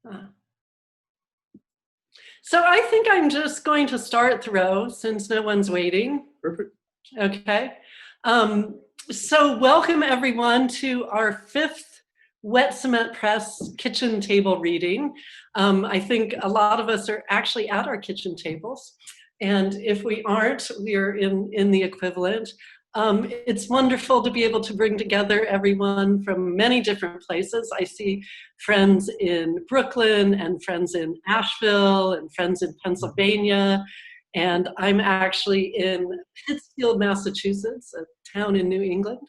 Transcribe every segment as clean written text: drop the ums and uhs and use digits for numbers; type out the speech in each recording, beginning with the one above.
Uh, So I think I'm just going to start, Thoreau, since no one's waiting. Perfect. Okay. So welcome everyone to our 5th Wet Cement Press kitchen table reading. I think a lot of us are actually at our kitchen tables. And if we aren't, we are in the equivalent. It's wonderful to be able to bring together everyone from many different places. I see friends in Brooklyn and friends in Asheville and friends in Pennsylvania. And I'm actually in Pittsfield, Massachusetts, a town in New England,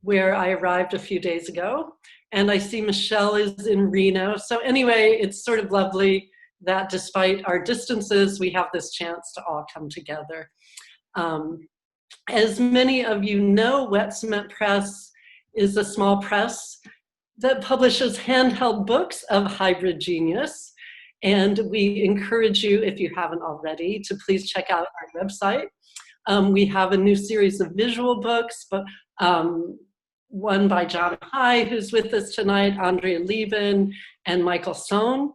where I arrived a few days ago. And I see Michelle is in Reno. So anyway, it's sort of lovely that despite our distances, we have this chance to all come together. As many of you know, Wet Cement Press is a small press that publishes handheld books of hybrid genius. And we encourage you, if you haven't already, to please check out our website. We have a new series of visual books, but one by John High, who's with us tonight, Andrea Lieben, and Michael Sohn.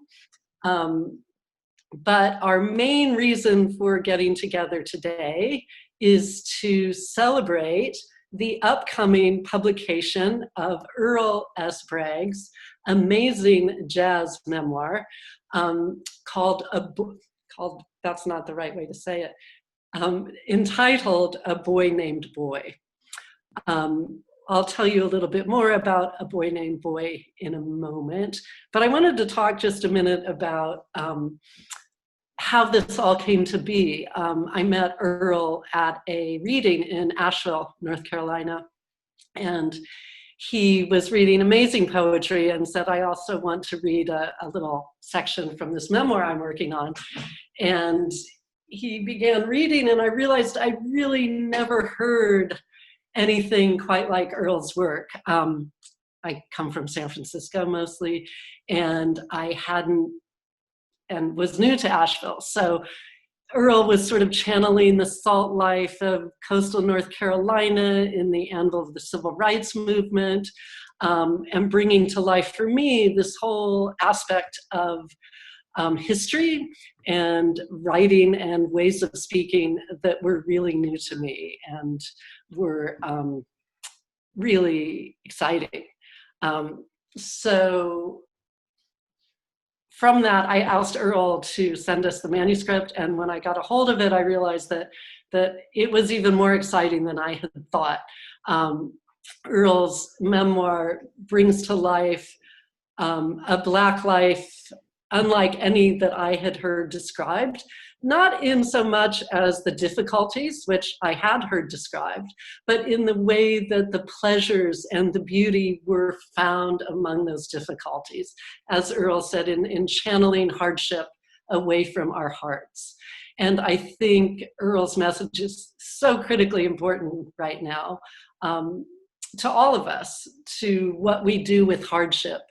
But our main reason for getting together today is to celebrate the upcoming publication of Earl S. Bragg's amazing jazz memoir called, that's not the right way to say it, entitled A Boy Named Boy. I'll tell you a little bit more about A Boy Named Boy in a moment, but I wanted to talk just a minute about how this all came to be. I met Earl at a reading in Asheville, North Carolina, and he was reading amazing poetry and said, I also want to read a little section from this memoir I'm working on. And he began reading, and I realized I really never heard anything quite like Earl's work. I come from San Francisco mostly, and I hadn't, and was new to Asheville. So Earl was sort of channeling the salt life of coastal North Carolina in the anvil of the civil rights movement, and bringing to life for me this whole aspect of history and writing and ways of speaking that were really new to me and were really exciting. So from that, I asked Earl to send us the manuscript, and when I got a hold of it, I realized that it was even more exciting than I had thought. Earl's memoir brings to life a Black life unlike any that I had heard described, not in so much as the difficulties, which I had heard described, but in the way that the pleasures and the beauty were found among those difficulties, as Earl said, in channeling hardship away from our hearts. And I think Earl's message is so critically important right now to all of us, to what we do with hardship,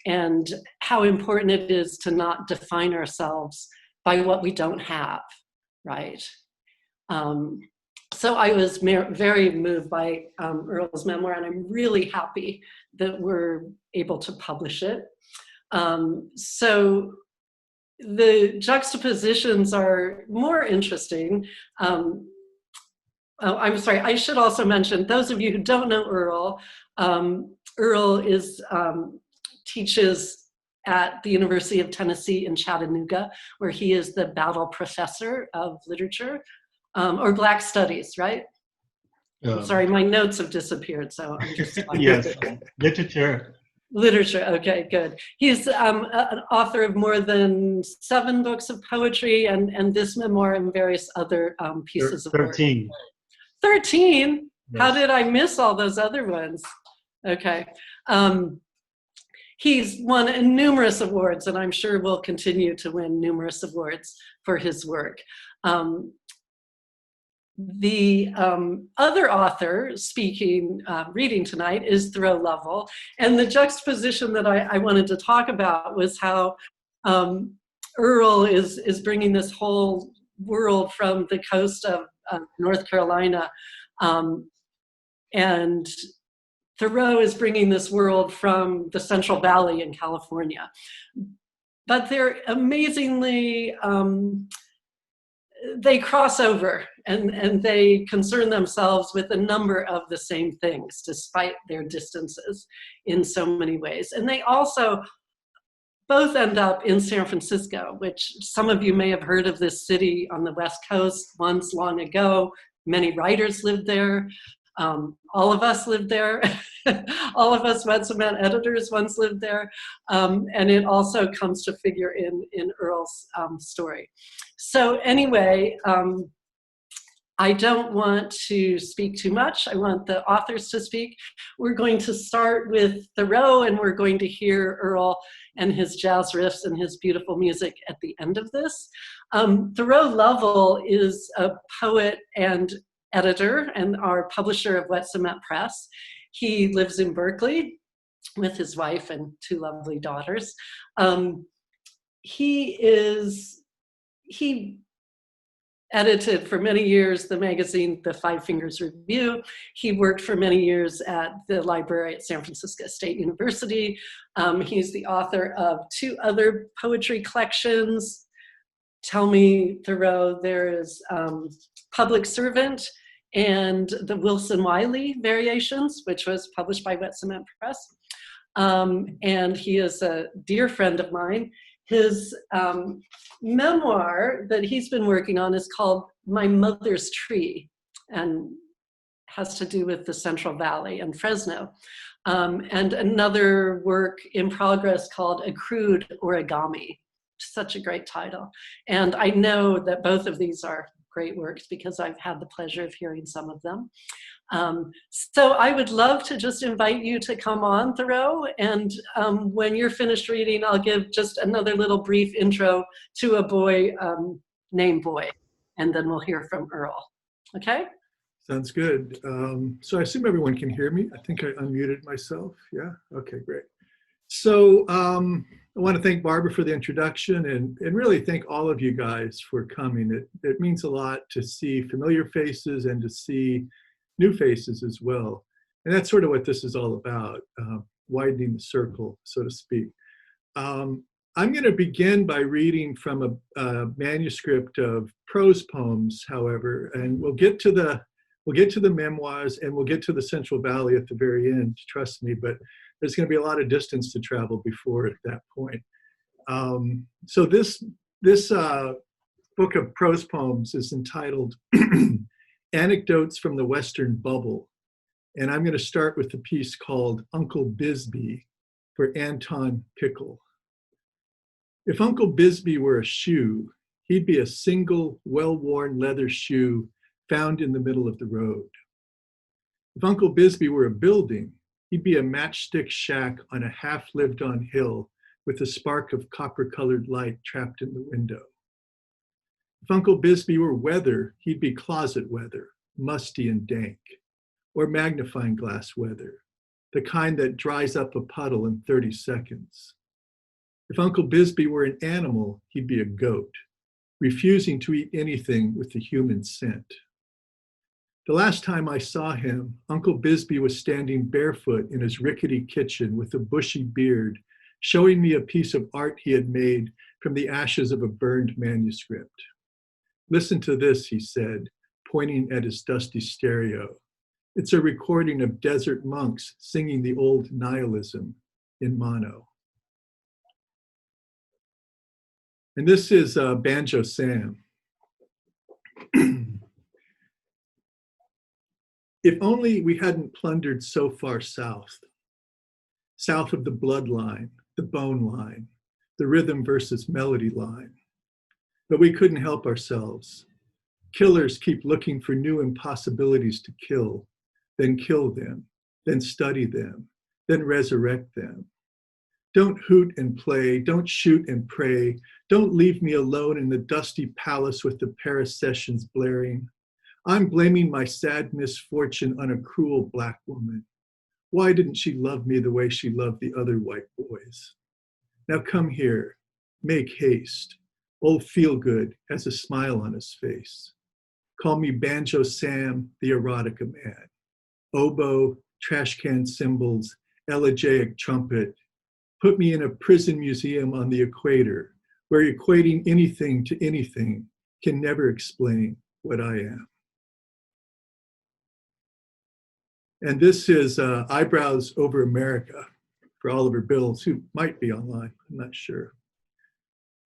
and how important it is to not define ourselves by what we don't have, right? So I was very moved by Earl's memoir, and I'm really happy that we're able to publish it. So the juxtapositions are more interesting. Oh, I'm sorry, I should also mention, those of you who don't know Earl, Earl is, teaches at the University of Tennessee in Chattanooga, where he is the Battle Professor of Literature, or Black Studies, right? I'm sorry, my notes have disappeared, so I'm just yes, literature. Literature, okay, good. He's an author of more than 7 books of poetry and this memoir and various other pieces of work. 13. 13? Yes. How did I miss all those other ones? Okay. He's won numerous awards, and I'm sure will continue to win numerous awards for his work. The other author speaking, reading tonight is Thoreau Lovell. And the juxtaposition that I wanted to talk about was how Earl is bringing this whole world from the coast of North Carolina and Thoreau is bringing this world from the Central Valley in California. But they're amazingly, they cross over and they concern themselves with a number of the same things, despite their distances in so many ways. And they also both end up in San Francisco, which some of you may have heard of this city on the West Coast once long ago. Many writers lived there. All of us lived there. All of us Wet Cement editors once lived there. And it also comes to figure in Earl's story. So anyway, I don't want to speak too much. I want the authors to speak. We're going to start with Thoreau, and we're going to hear Earl and his jazz riffs and his beautiful music at the end of this. Thoreau Lovell is a poet and editor and our publisher of Wet Cement Press. He lives in Berkeley with his wife and two lovely daughters. He edited for many years the magazine, The Five Fingers Review. He worked for many years at the library at San Francisco State University. He's the author of two other poetry collections. Tell Me, Thoreau, there is Public Servant and the Wilson Wiley Variations, which was published by Wet Cement Press. And he is a dear friend of mine. His memoir that he's been working on is called My Mother's Tree and has to do with the Central Valley and Fresno. And another work in progress called A Crude Origami. Such a great title. And I know that both of these are great works because I've had the pleasure of hearing some of them. So I would love to just invite you to come on, Thoreau, and when you're finished reading, I'll give just another little brief intro to a boy named Boy, and then we'll hear from Earl. Okay? Sounds good. So I assume everyone can hear me. I think I unmuted myself. Yeah? Okay, great. So I want to thank Barbara for the introduction and really thank all of you guys for coming. It means a lot to see familiar faces and to see new faces as well. And that's sort of what this is all about, widening the circle, so to speak. I'm going to begin by reading from a manuscript of prose poems, however, and we'll get to the memoirs and we'll get to the Central Valley at the very end, trust me, but there's going to be a lot of distance to travel before at that point. So this book of prose poems is entitled Anecdotes from the Western Bubble. And I'm going to start with the piece called Uncle Bisbee for Anton Pickle. If Uncle Bisbee were a shoe, he'd be a single, well-worn leather shoe found in the middle of the road. If Uncle Bisbee were a building, he'd be a matchstick shack on a half-lived-on hill with a spark of copper-colored light trapped in the window. If Uncle Bisbee were weather, he'd be closet weather, musty and dank, or magnifying glass weather, the kind that dries up a puddle in 30 seconds. If Uncle Bisbee were an animal, he'd be a goat, refusing to eat anything with the human scent. The last time I saw him, Uncle Bisbee was standing barefoot in his rickety kitchen with a bushy beard, showing me a piece of art he had made from the ashes of a burned manuscript. Listen to this, he said, pointing at his dusty stereo. It's a recording of desert monks singing the old nihilism in mono. And this is Banjo Sam. If only we hadn't plundered so far south of the bloodline, the bone line, the rhythm versus melody line. But we couldn't help ourselves. Killers keep looking for new impossibilities to kill, then kill them, then study them, then resurrect them. Don't hoot and play, don't shoot and pray, don't leave me alone in the dusty palace with the Paris sessions blaring. I'm blaming my sad misfortune on a cruel Black woman. Why didn't she love me the way she loved the other white boys? Now come here, make haste. Old Feelgood has a smile on his face. Call me Banjo Sam, the erotica man. Oboe, trash can symbols, elegiac trumpet. Put me in a prison museum on the equator, where equating anything to anything can never explain what I am. And this is Eyebrows Over America for Oliver Bills, who might be online, I'm not sure.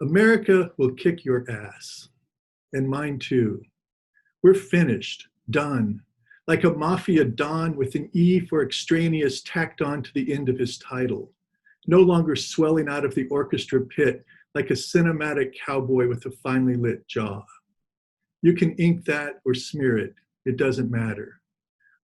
America will kick your ass, and mine too. We're finished, done, like a mafia don with an E for extraneous tacked on to the end of his title, no longer swelling out of the orchestra pit like a cinematic cowboy with a finely lit jaw. You can ink that or smear it, it doesn't matter.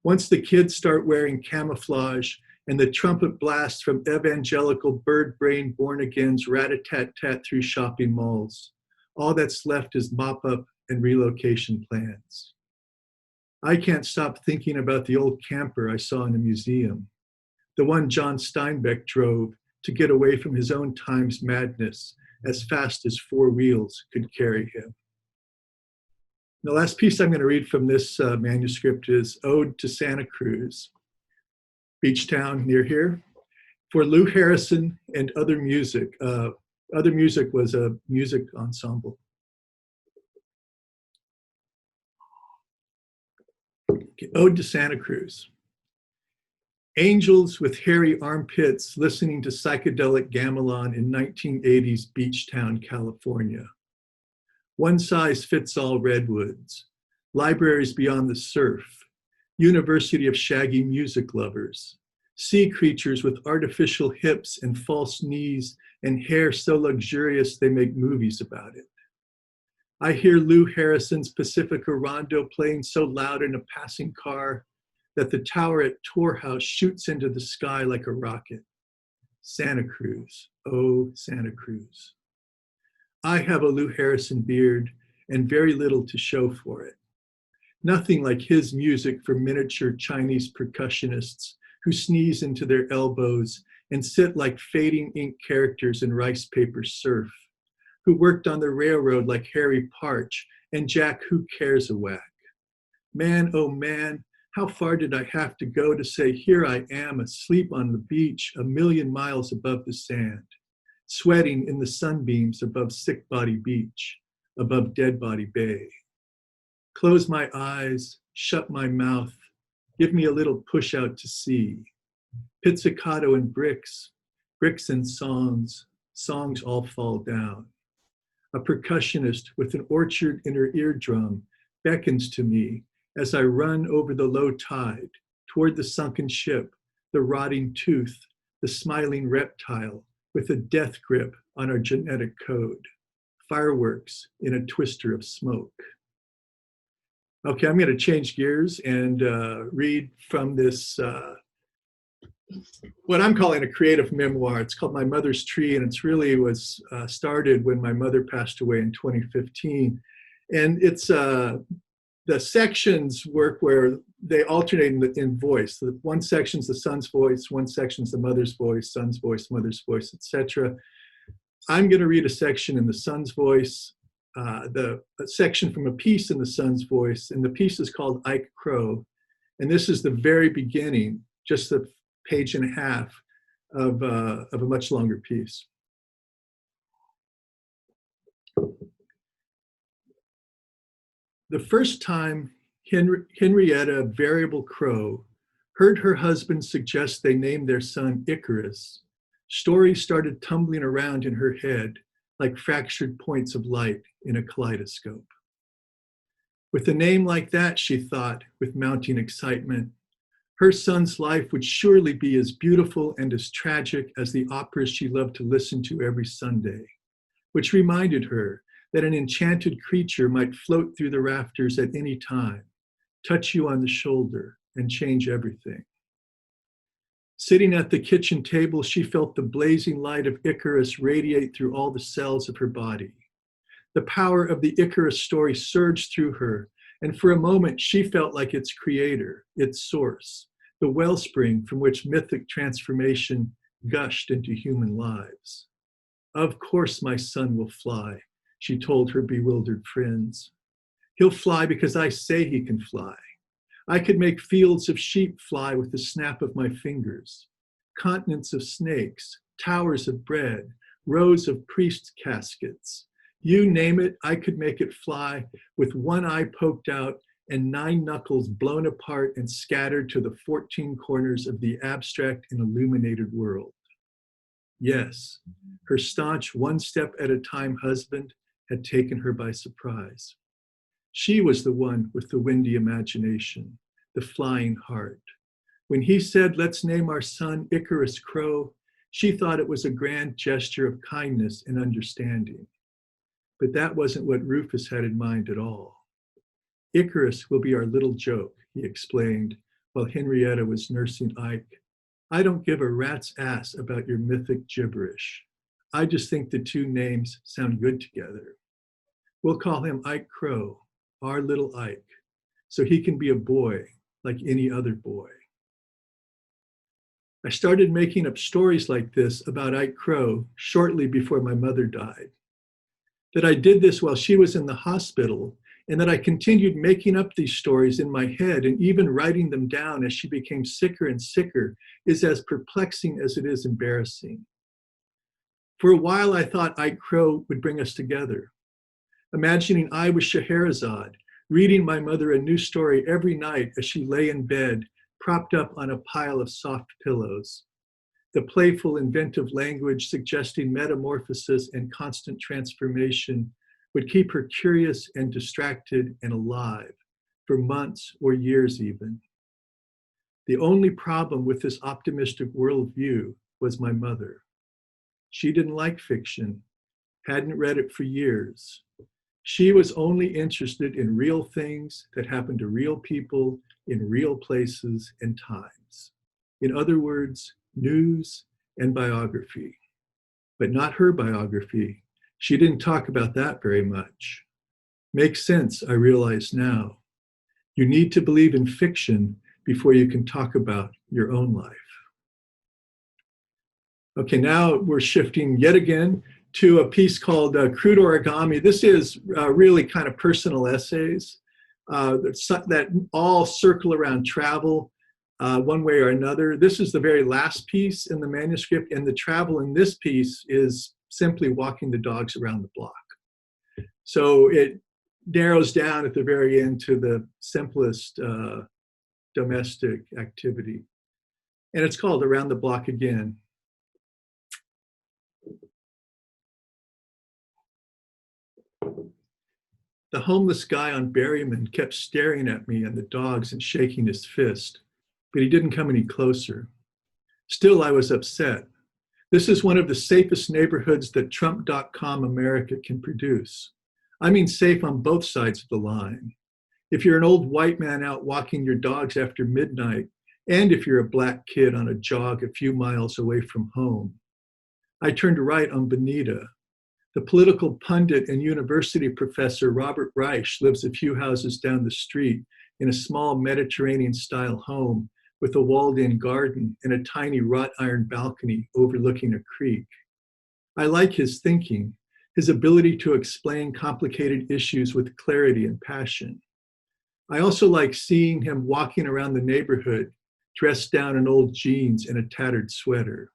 Once the kids start wearing camouflage and the trumpet blasts from evangelical bird-brain born-agains rat-a-tat-tat through shopping malls, all that's left is mop-up and relocation plans. I can't stop thinking about the old camper I saw in a museum, the one John Steinbeck drove to get away from his own time's madness as fast as four wheels could carry him. The last piece I'm going to read from this manuscript is Ode to Santa Cruz, beach town near here, for Lou Harrison and Other Music. Other Music was a music ensemble. Okay, Ode to Santa Cruz. Angels with hairy armpits listening to psychedelic gamelan in 1980s beach town, California. One-size-fits-all redwoods, libraries beyond the surf, University of Shaggy music lovers, sea creatures with artificial hips and false knees and hair so luxurious they make movies about it. I hear Lou Harrison's Pacifica Rondo playing so loud in a passing car that the tower at Tor House shoots into the sky like a rocket. Santa Cruz, oh Santa Cruz. I have a Lou Harrison beard and very little to show for it. Nothing like his music for miniature Chinese percussionists who sneeze into their elbows and sit like fading ink characters in rice paper surf, who worked on the railroad like Harry Parch and Jack Who Cares a Whack. Man, oh man, how far did I have to go to say, here I am asleep on the beach, a million miles above the sand, sweating in the sunbeams above Sick Body Beach, above Dead Body Bay. Close my eyes, shut my mouth, give me a little push out to sea. Pizzicato and bricks, bricks and songs, songs all fall down. A percussionist with an orchard in her eardrum beckons to me as I run over the low tide toward the sunken ship, the rotting tooth, the smiling reptile, with a death grip on our genetic code, fireworks in a twister of smoke. Okay, I'm going to change gears and read from this, what I'm calling a creative memoir. It's called My Mother's Tree, and it's really was started when my mother passed away in 2015. And it's the sections work where they alternate in voice. The one section's the son's voice, one section's the mother's voice, son's voice, mother's voice, etc. I'm going to read a section in the son's voice, a section from a piece in the son's voice, and the piece is called Ike Crow. And this is the very beginning, just a page and a half of a much longer piece. The first time Henrietta Variable Crow heard her husband suggest they name their son Icarus, stories started tumbling around in her head like fractured points of light in a kaleidoscope. With a name like that, she thought, with mounting excitement, her son's life would surely be as beautiful and as tragic as the operas she loved to listen to every Sunday, which reminded her that an enchanted creature might float through the rafters at any time, touch you on the shoulder, and change everything. Sitting at the kitchen table, she felt the blazing light of Icarus radiate through all the cells of her body. The power of the Icarus story surged through her, and for a moment she felt like its creator, its source, the wellspring from which mythic transformation gushed into human lives. Of course my son will fly, she told her bewildered friends. He'll fly because I say he can fly. I could make fields of sheep fly with the snap of my fingers, continents of snakes, towers of bread, rows of priest caskets. You name it, I could make it fly with one eye poked out and 9 knuckles blown apart and scattered to the 14 corners of the abstract and illuminated world. Yes, her staunch one step at a time husband had taken her by surprise. She was the one with the windy imagination, the flying heart. When he said, let's name our son Icarus Crow, she thought it was a grand gesture of kindness and understanding. But that wasn't what Rufus had in mind at all. Icarus will be our little joke, he explained, while Henrietta was nursing Ike. I don't give a rat's ass about your mythic gibberish. I just think the two names sound good together. We'll call him Ike Crow, our little Ike, so he can be a boy like any other boy. I started making up stories like this about Ike Crow shortly before my mother died. That I did this while she was in the hospital, and that I continued making up these stories in my head and even writing them down as she became sicker and sicker is as perplexing as it is embarrassing. For a while, I thought Ike Crow would bring us together, imagining I was Scheherazade, reading my mother a new story every night as she lay in bed, propped up on a pile of soft pillows. The playful, inventive language suggesting metamorphosis and constant transformation would keep her curious and distracted and alive for months or years even. The only problem with this optimistic worldview was my mother. She didn't like fiction, hadn't read it for years. She was only interested in real things that happened to real people in real places and times. In other words, news and biography, but not her biography. She didn't talk about that very much. Makes sense, I realize now. You need to believe in fiction before you can talk about your own life. Okay, now we're shifting yet again to a piece called Crude Origami. This is really kind of personal essays that all circle around travel one way or another. This is the very last piece in the manuscript, and the travel in this piece is simply walking the dogs around the block. So it narrows down at the very end to the simplest domestic activity. And it's called Around the Block Again. The homeless guy on Berryman kept staring at me and the dogs and shaking his fist, but he didn't come any closer. Still, I was upset. This is one of the safest neighborhoods that Trump.com America can produce. I mean safe on both sides of the line. If you're an old white man out walking your dogs after midnight, and if you're a black kid on a jog a few miles away from home. I turned right on Bonita. The political pundit and university professor Robert Reich lives a few houses down the street in a small Mediterranean-style home with a walled-in garden and a tiny wrought iron balcony overlooking a creek. I like his thinking, his ability to explain complicated issues with clarity and passion. I also like seeing him walking around the neighborhood, dressed down in old jeans and a tattered sweater.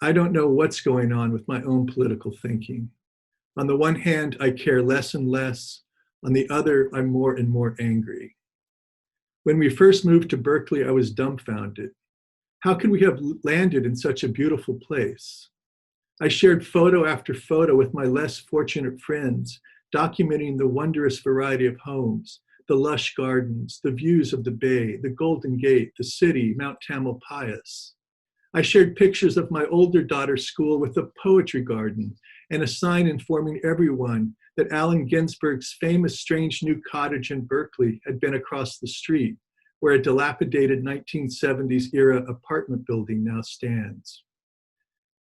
I don't know what's going on with my own political thinking. On the one hand, I care less and less. On the other, I'm more and more angry. When we first moved to Berkeley, I was dumbfounded. How could we have landed in such a beautiful place? I shared photo after photo with my less fortunate friends, documenting the wondrous variety of homes, the lush gardens, the views of the bay, the Golden Gate, the city, Mount Tamalpais. I shared pictures of my older daughter's school with a poetry garden and a sign informing everyone that Allen Ginsberg's famous Strange New Cottage in Berkeley had been across the street, where a dilapidated 1970s era apartment building now stands.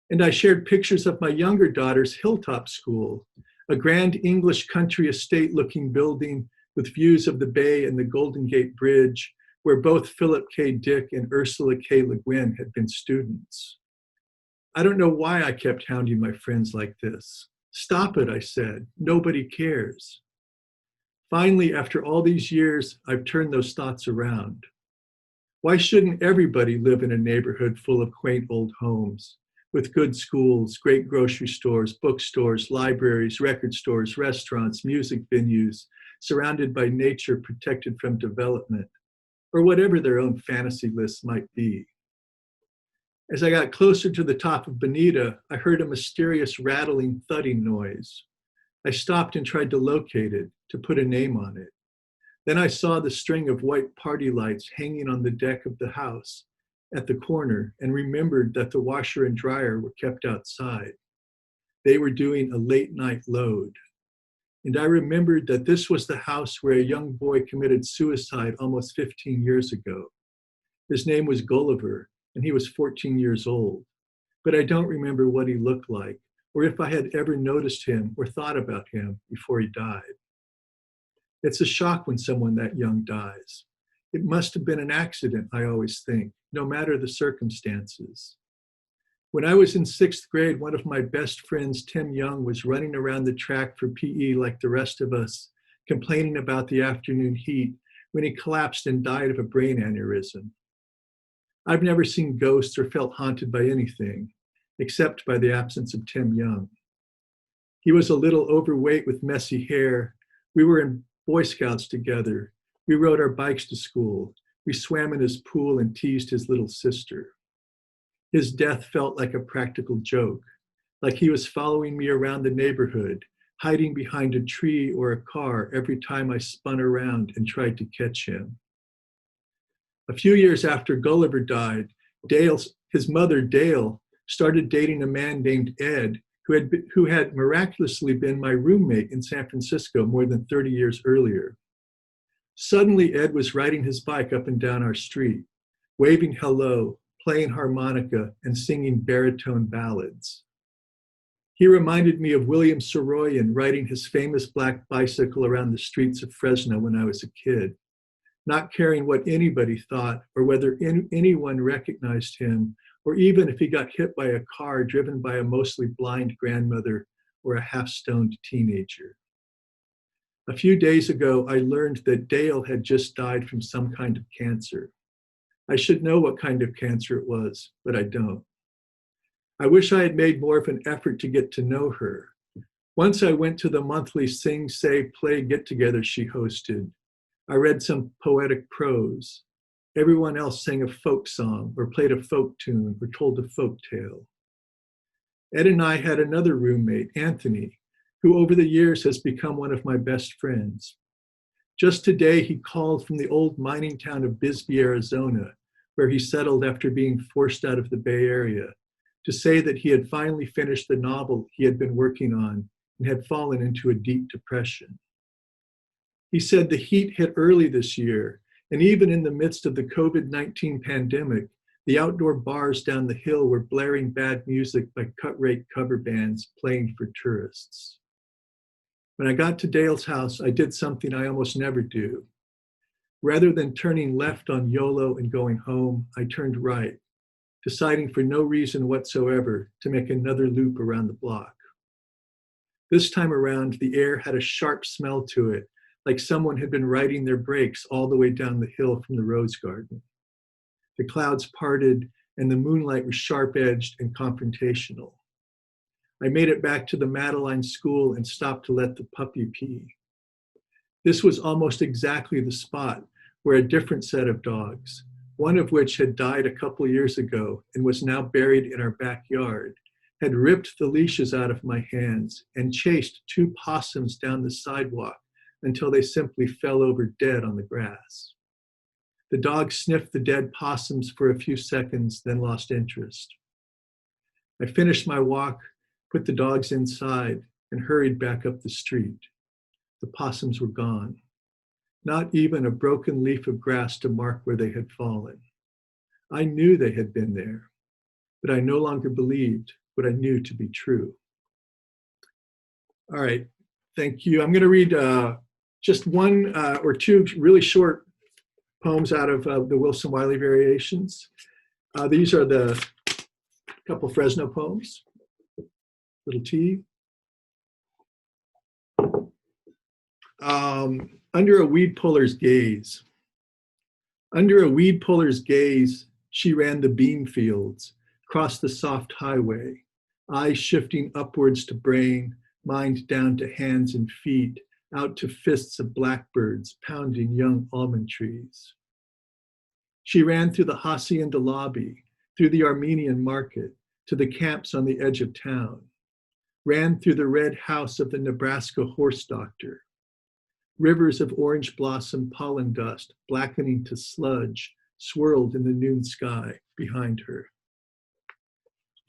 And I shared pictures of my younger daughter's Hilltop School, a grand English country estate looking building with views of the bay and the Golden Gate Bridge, where both Philip K. Dick and Ursula K. Le Guin had been students. I don't know why I kept hounding my friends like this. Stop it, I said. Nobody cares. Finally, after all these years, I've turned those thoughts around. Why shouldn't everybody live in a neighborhood full of quaint old homes, with good schools, great grocery stores, bookstores, libraries, record stores, restaurants, music venues, surrounded by nature protected from development, or whatever their own fantasy lists might be? As I got closer to the top of Bonita, I heard a mysterious rattling, thudding noise. I stopped and tried to locate it, to put a name on it. Then I saw the string of white party lights hanging on the deck of the house at the corner and remembered that the washer and dryer were kept outside. They were doing a late night load. And I remembered that this was the house where a young boy committed suicide almost 15 years ago. His name was Gulliver, and he was 14 years old. But I don't remember what he looked like, or if I had ever noticed him or thought about him before he died. It's a shock when someone that young dies. It must have been an accident, I always think, no matter the circumstances. When I was in 6th grade, one of my best friends, Tim Young, was running around the track for PE like the rest of us, complaining about the afternoon heat when he collapsed and died of a brain aneurysm. I've never seen ghosts or felt haunted by anything, except by the absence of Tim Young. He was a little overweight with messy hair. We were in Boy Scouts together. We rode our bikes to school. We swam in his pool and teased his little sister. His death felt like a practical joke, like he was following me around the neighborhood, hiding behind a tree or a car every time I spun around and tried to catch him. A few years after Gulliver died, his mother, Dale, started dating a man named Ed, who had miraculously been my roommate in San Francisco more than 30 years earlier. Suddenly, Ed was riding his bike up and down our street, waving hello, playing harmonica, and singing baritone ballads. He reminded me of William Saroyan riding his famous black bicycle around the streets of Fresno when I was a kid, not caring what anybody thought or whether anyone recognized him, or even if he got hit by a car driven by a mostly blind grandmother or a half-stoned teenager. A few days ago, I learned that Dale had just died from some kind of cancer. I should know what kind of cancer it was, but I don't. I wish I had made more of an effort to get to know her. Once I went to the monthly Sing, Say, Play get-together she hosted. I read some poetic prose. Everyone else sang a folk song or played a folk tune or told a folk tale. Ed and I had another roommate, Anthony, who over the years has become one of my best friends. Just today, he called from the old mining town of Bisbee, Arizona, where he settled after being forced out of the Bay Area, to say that he had finally finished the novel he had been working on and had fallen into a deep depression. He said the heat hit early this year, and even in the midst of the COVID-19 pandemic, the outdoor bars down the hill were blaring bad music by cut-rate cover bands playing for tourists. When I got to Dale's house, I did something I almost never do. Rather than turning left on YOLO and going home, I turned right, deciding for no reason whatsoever to make another loop around the block. This time around, the air had a sharp smell to it, like someone had been riding their brakes all the way down the hill from the rose garden. The clouds parted and the moonlight was sharp-edged and confrontational. I made it back to the Madeline school and stopped to let the puppy pee. This was almost exactly the spot where a different set of dogs, one of which had died a couple years ago and was now buried in our backyard, had ripped the leashes out of my hands and chased 2 possums down the sidewalk until they simply fell over dead on the grass. The dog sniffed the dead possums for a few seconds, then lost interest. I finished my walk, put the dogs inside, and hurried back up the street. The possums were gone. Not even a broken leaf of grass to mark where they had fallen. I knew they had been there, but I no longer believed what I knew to be true. All right, thank you. I'm going to read just one or two really short poems out of the Wilson Wiley variations. These are the couple Fresno poems. Little T. Under a weed puller's gaze. Under a weed puller's gaze, she ran the bean fields, crossed the soft highway, eyes shifting upwards to brain, mind down to hands and feet, out to fists of blackbirds pounding young almond trees. She ran through the hacienda lobby, through the Armenian market, to the camps on the edge of town, ran through the red house of the Nebraska horse doctor, rivers of orange blossom pollen dust blackening to sludge swirled in the noon sky behind her.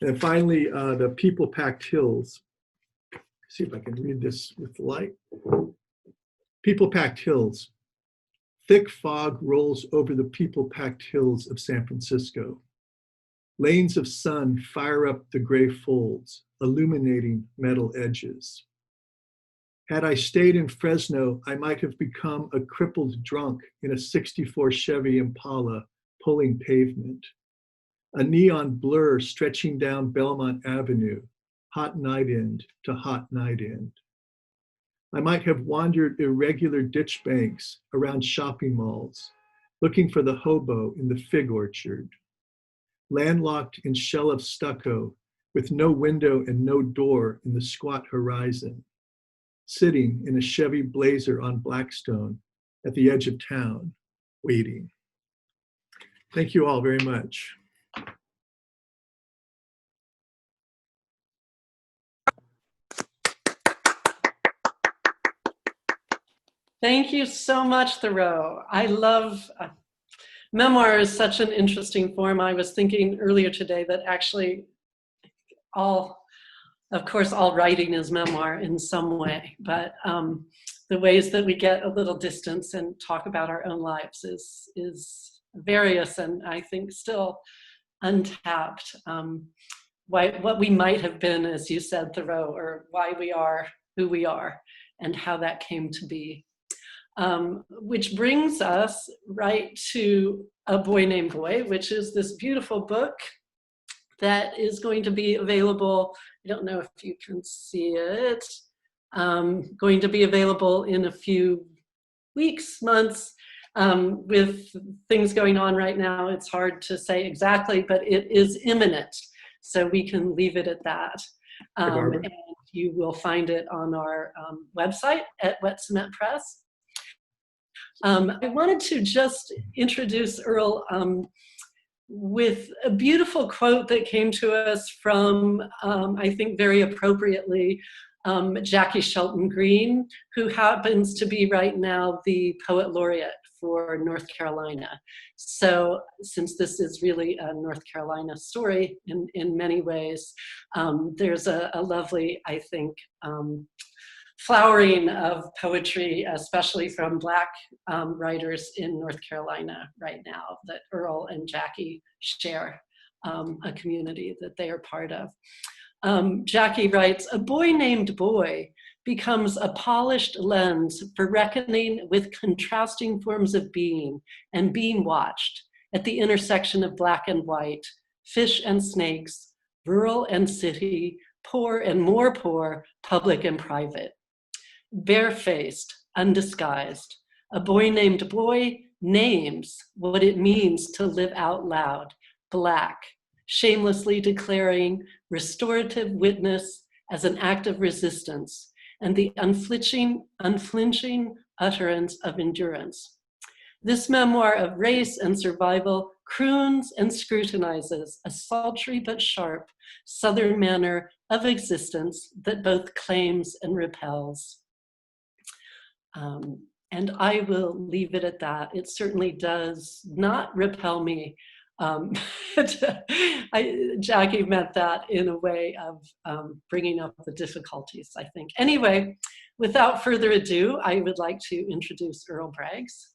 And finally, the people-packed hills. See if I can read this with the light. People-packed hills. Thick fog rolls over the people-packed hills of San Francisco. Lanes of sun fire up the gray folds, illuminating metal edges. Had I stayed in Fresno, I might have become a crippled drunk in a '64 Chevy Impala pulling pavement. A neon blur stretching down Belmont Avenue, hot night end to hot night end. I might have wandered irregular ditch banks around shopping malls, looking for the hobo in the fig orchard. Landlocked in shell of stucco, with no window and no door in the squat horizon. Sitting in a Chevy Blazer on Blackstone at the edge of town, waiting. Thank you all very much. Thank you so much, Thoreau. I love, memoir is such an interesting form. I was thinking earlier today that actually of course, all writing is memoir in some way, but the ways that we get a little distance and talk about our own lives is various and I think still untapped. What we might have been, as you said, Thoreau, or why we are who we are and how that came to be. Which brings us right to A Boy Named Boy, which is this beautiful book that is going to be available. I don't know if you can see it. Going to be available in a few weeks, months. With things going on right now, it's hard to say exactly, but it is imminent. So we can leave it at that. And you will find it on our website at Wet Cement Press. I wanted to just introduce Earl with a beautiful quote that came to us from, I think very appropriately, Jackie Shelton Green, who happens to be right now the Poet Laureate for North Carolina. So since this is really a North Carolina story in many ways, there's a lovely, I think, flowering of poetry, especially from Black writers in North Carolina right now, that Earl and Jackie share a community that they are part of. Jackie writes, "A boy named Boy becomes a polished lens for reckoning with contrasting forms of being and being watched at the intersection of black and white, fish and snakes, rural and city, poor and more poor, public and private. Barefaced, undisguised, a boy named Boy names what it means to live out loud, Black, shamelessly declaring restorative witness as an act of resistance and the unflinching utterance of endurance. This memoir of race and survival croons and scrutinizes a sultry but sharp Southern manner of existence that both claims and repels." And I will leave it at that. It certainly does not repel me. Jackie meant that in a way of bringing up the difficulties, I think. Anyway, without further ado, I would like to introduce Earl Braggs.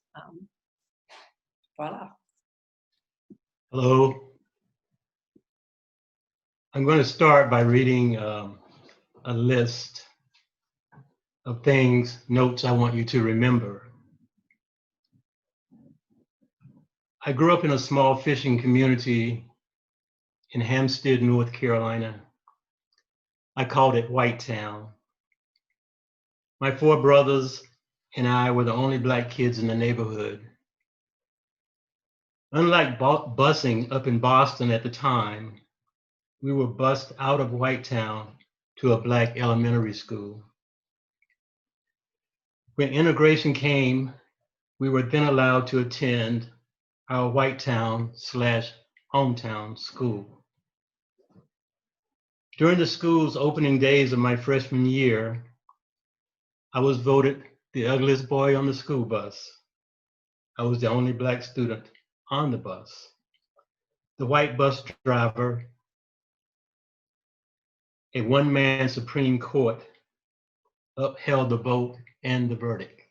Voila. Hello. I'm going to start by reading a list of things, notes I want you to remember. I grew up in a small fishing community in Hampstead, North Carolina. I called it White Town. My 4 brothers and I were the only Black kids in the neighborhood. Unlike busing up in Boston at the time, we were bused out of Whitetown to a Black elementary school. When integration came, we were then allowed to attend our Whitetown/hometown school. During the school's opening days of my freshman year, I was voted the ugliest boy on the school bus. I was the only Black student on the bus. The white bus driver, a one-man Supreme Court, upheld the vote and the verdict.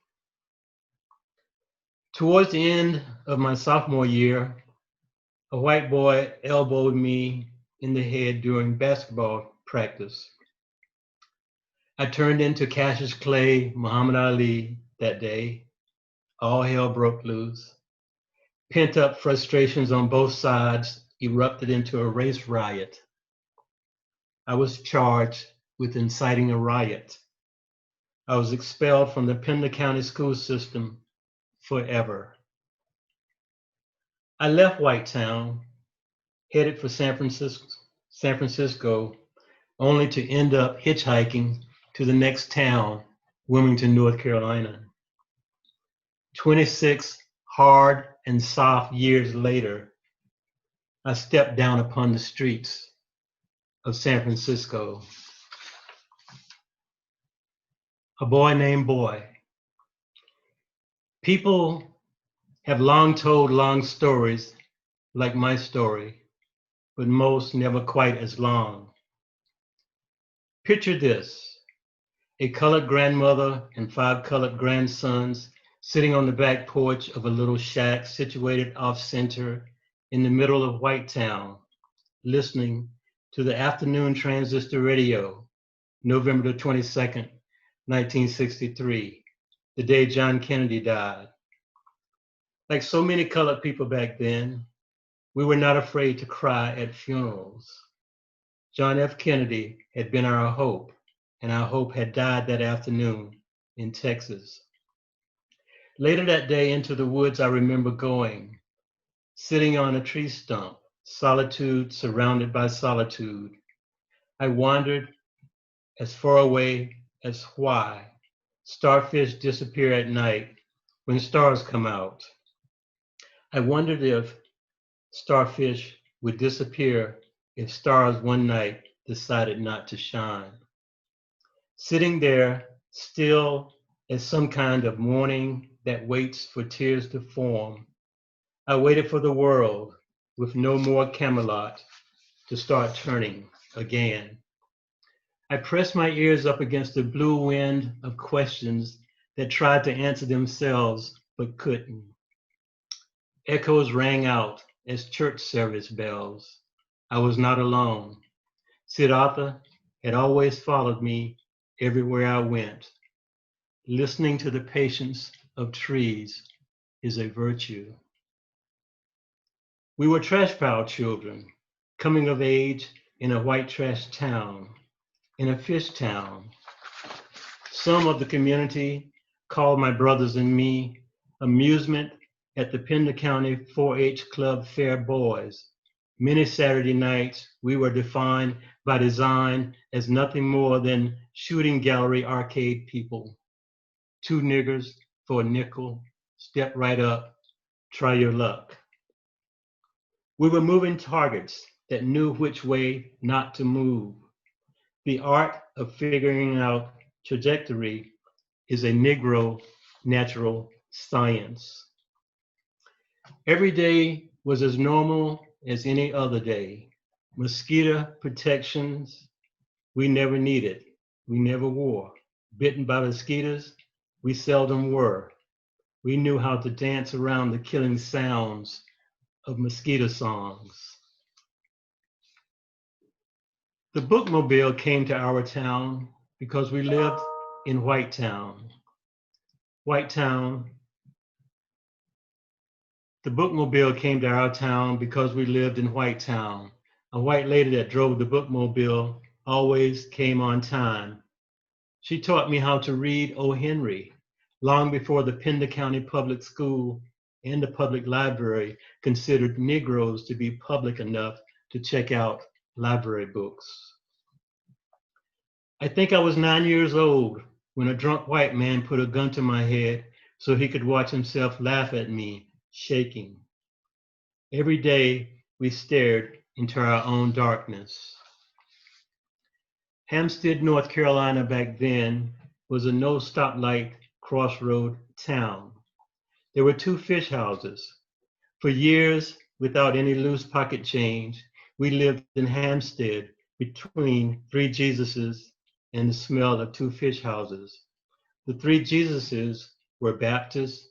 Towards the end of my sophomore year, a white boy elbowed me in the head during basketball practice. I turned into Cassius Clay, Muhammad Ali that day. All hell broke loose. Pent-up frustrations on both sides erupted into a race riot. I was charged with inciting a riot. I was expelled from the Pender County school system forever. I left Whitetown, headed for San Francisco, only to end up hitchhiking to the next town, Wilmington, North Carolina. 26 hard and soft years later, I stepped down upon the streets of San Francisco. A boy named Boy. People have long told long stories like my story, but most never quite as long. Picture this: a colored grandmother and 5 colored grandsons sitting on the back porch of a little shack situated off-center in the middle of Whitetown, listening to the afternoon transistor radio, November the 22nd, 1963, the day John Kennedy died. Like so many colored people back then, we were not afraid to cry at funerals. John F. Kennedy had been our hope, and our hope had died that afternoon in Texas. Later that day into the woods, I remember going, sitting on a tree stump, solitude surrounded by solitude. I wandered as far away as why starfish disappear at night when stars come out. I wondered if starfish would disappear if stars one night decided not to shine. Sitting there, still as some kind of mourning that waits for tears to form, I waited for the world with no more Camelot to start turning again. I pressed my ears up against the blue wind of questions that tried to answer themselves but couldn't. Echoes rang out as church service bells. I was not alone. Siddhartha had always followed me everywhere I went. Listening to the patience of trees is a virtue. We were trash pile children, coming of age in a white trash town, in a fish town. Some of the community called my brothers and me amusement at the Pender County 4-H Club Fair Boys. Many Saturday nights, we were defined by design as nothing more than shooting gallery arcade people. 2 niggers for a nickel, step right up, try your luck. We were moving targets that knew which way not to move. The art of figuring out trajectory is a Negro natural science. Every day was as normal as any other day. Mosquito protections we never needed, we never wore. Bitten by mosquitoes, we seldom were. We knew how to dance around the killing sounds of mosquito songs. The bookmobile came to our town because we lived in Whitetown. The bookmobile came to our town because we lived in Whitetown. A white lady that drove the bookmobile always came on time. She taught me how to read O. Henry, long before the Pender County Public School and the public library considered Negroes to be public enough to check out library books. I think I was 9 years old when a drunk white man put a gun to my head so he could watch himself laugh at me, shaking. Every day we stared into our own darkness. Hampstead, North Carolina back then was a no stoplight crossroad town. There were 2 fish houses. For years, without any loose pocket change, we lived in Hampstead between 3 Jesuses and the smell of 2 fish houses. The 3 Jesuses were Baptist,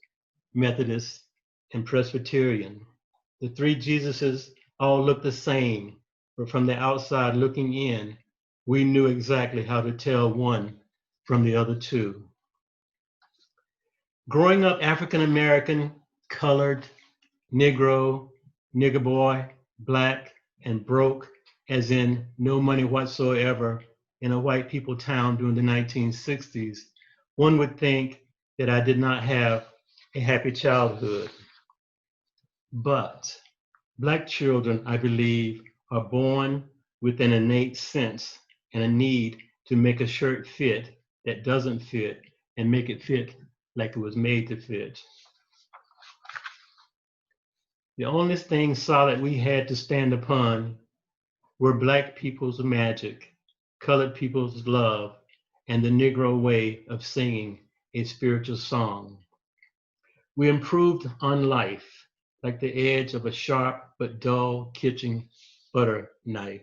Methodist, and Presbyterian. The 3 Jesuses all looked the same, but from the outside looking in, we knew exactly how to tell one from the other 2. Growing up African American, colored, Negro, nigger boy, black, and broke, as in no money whatsoever, in a white people town during the 1960s, one would think that I did not have a happy childhood. But Black children, I believe, are born with an innate sense and a need to make a shirt fit that doesn't fit and make it fit like it was made to fit. The only thing solid we had to stand upon were Black people's magic, colored people's love, and the Negro way of singing a spiritual song. We improved on life like the edge of a sharp but dull kitchen butter knife.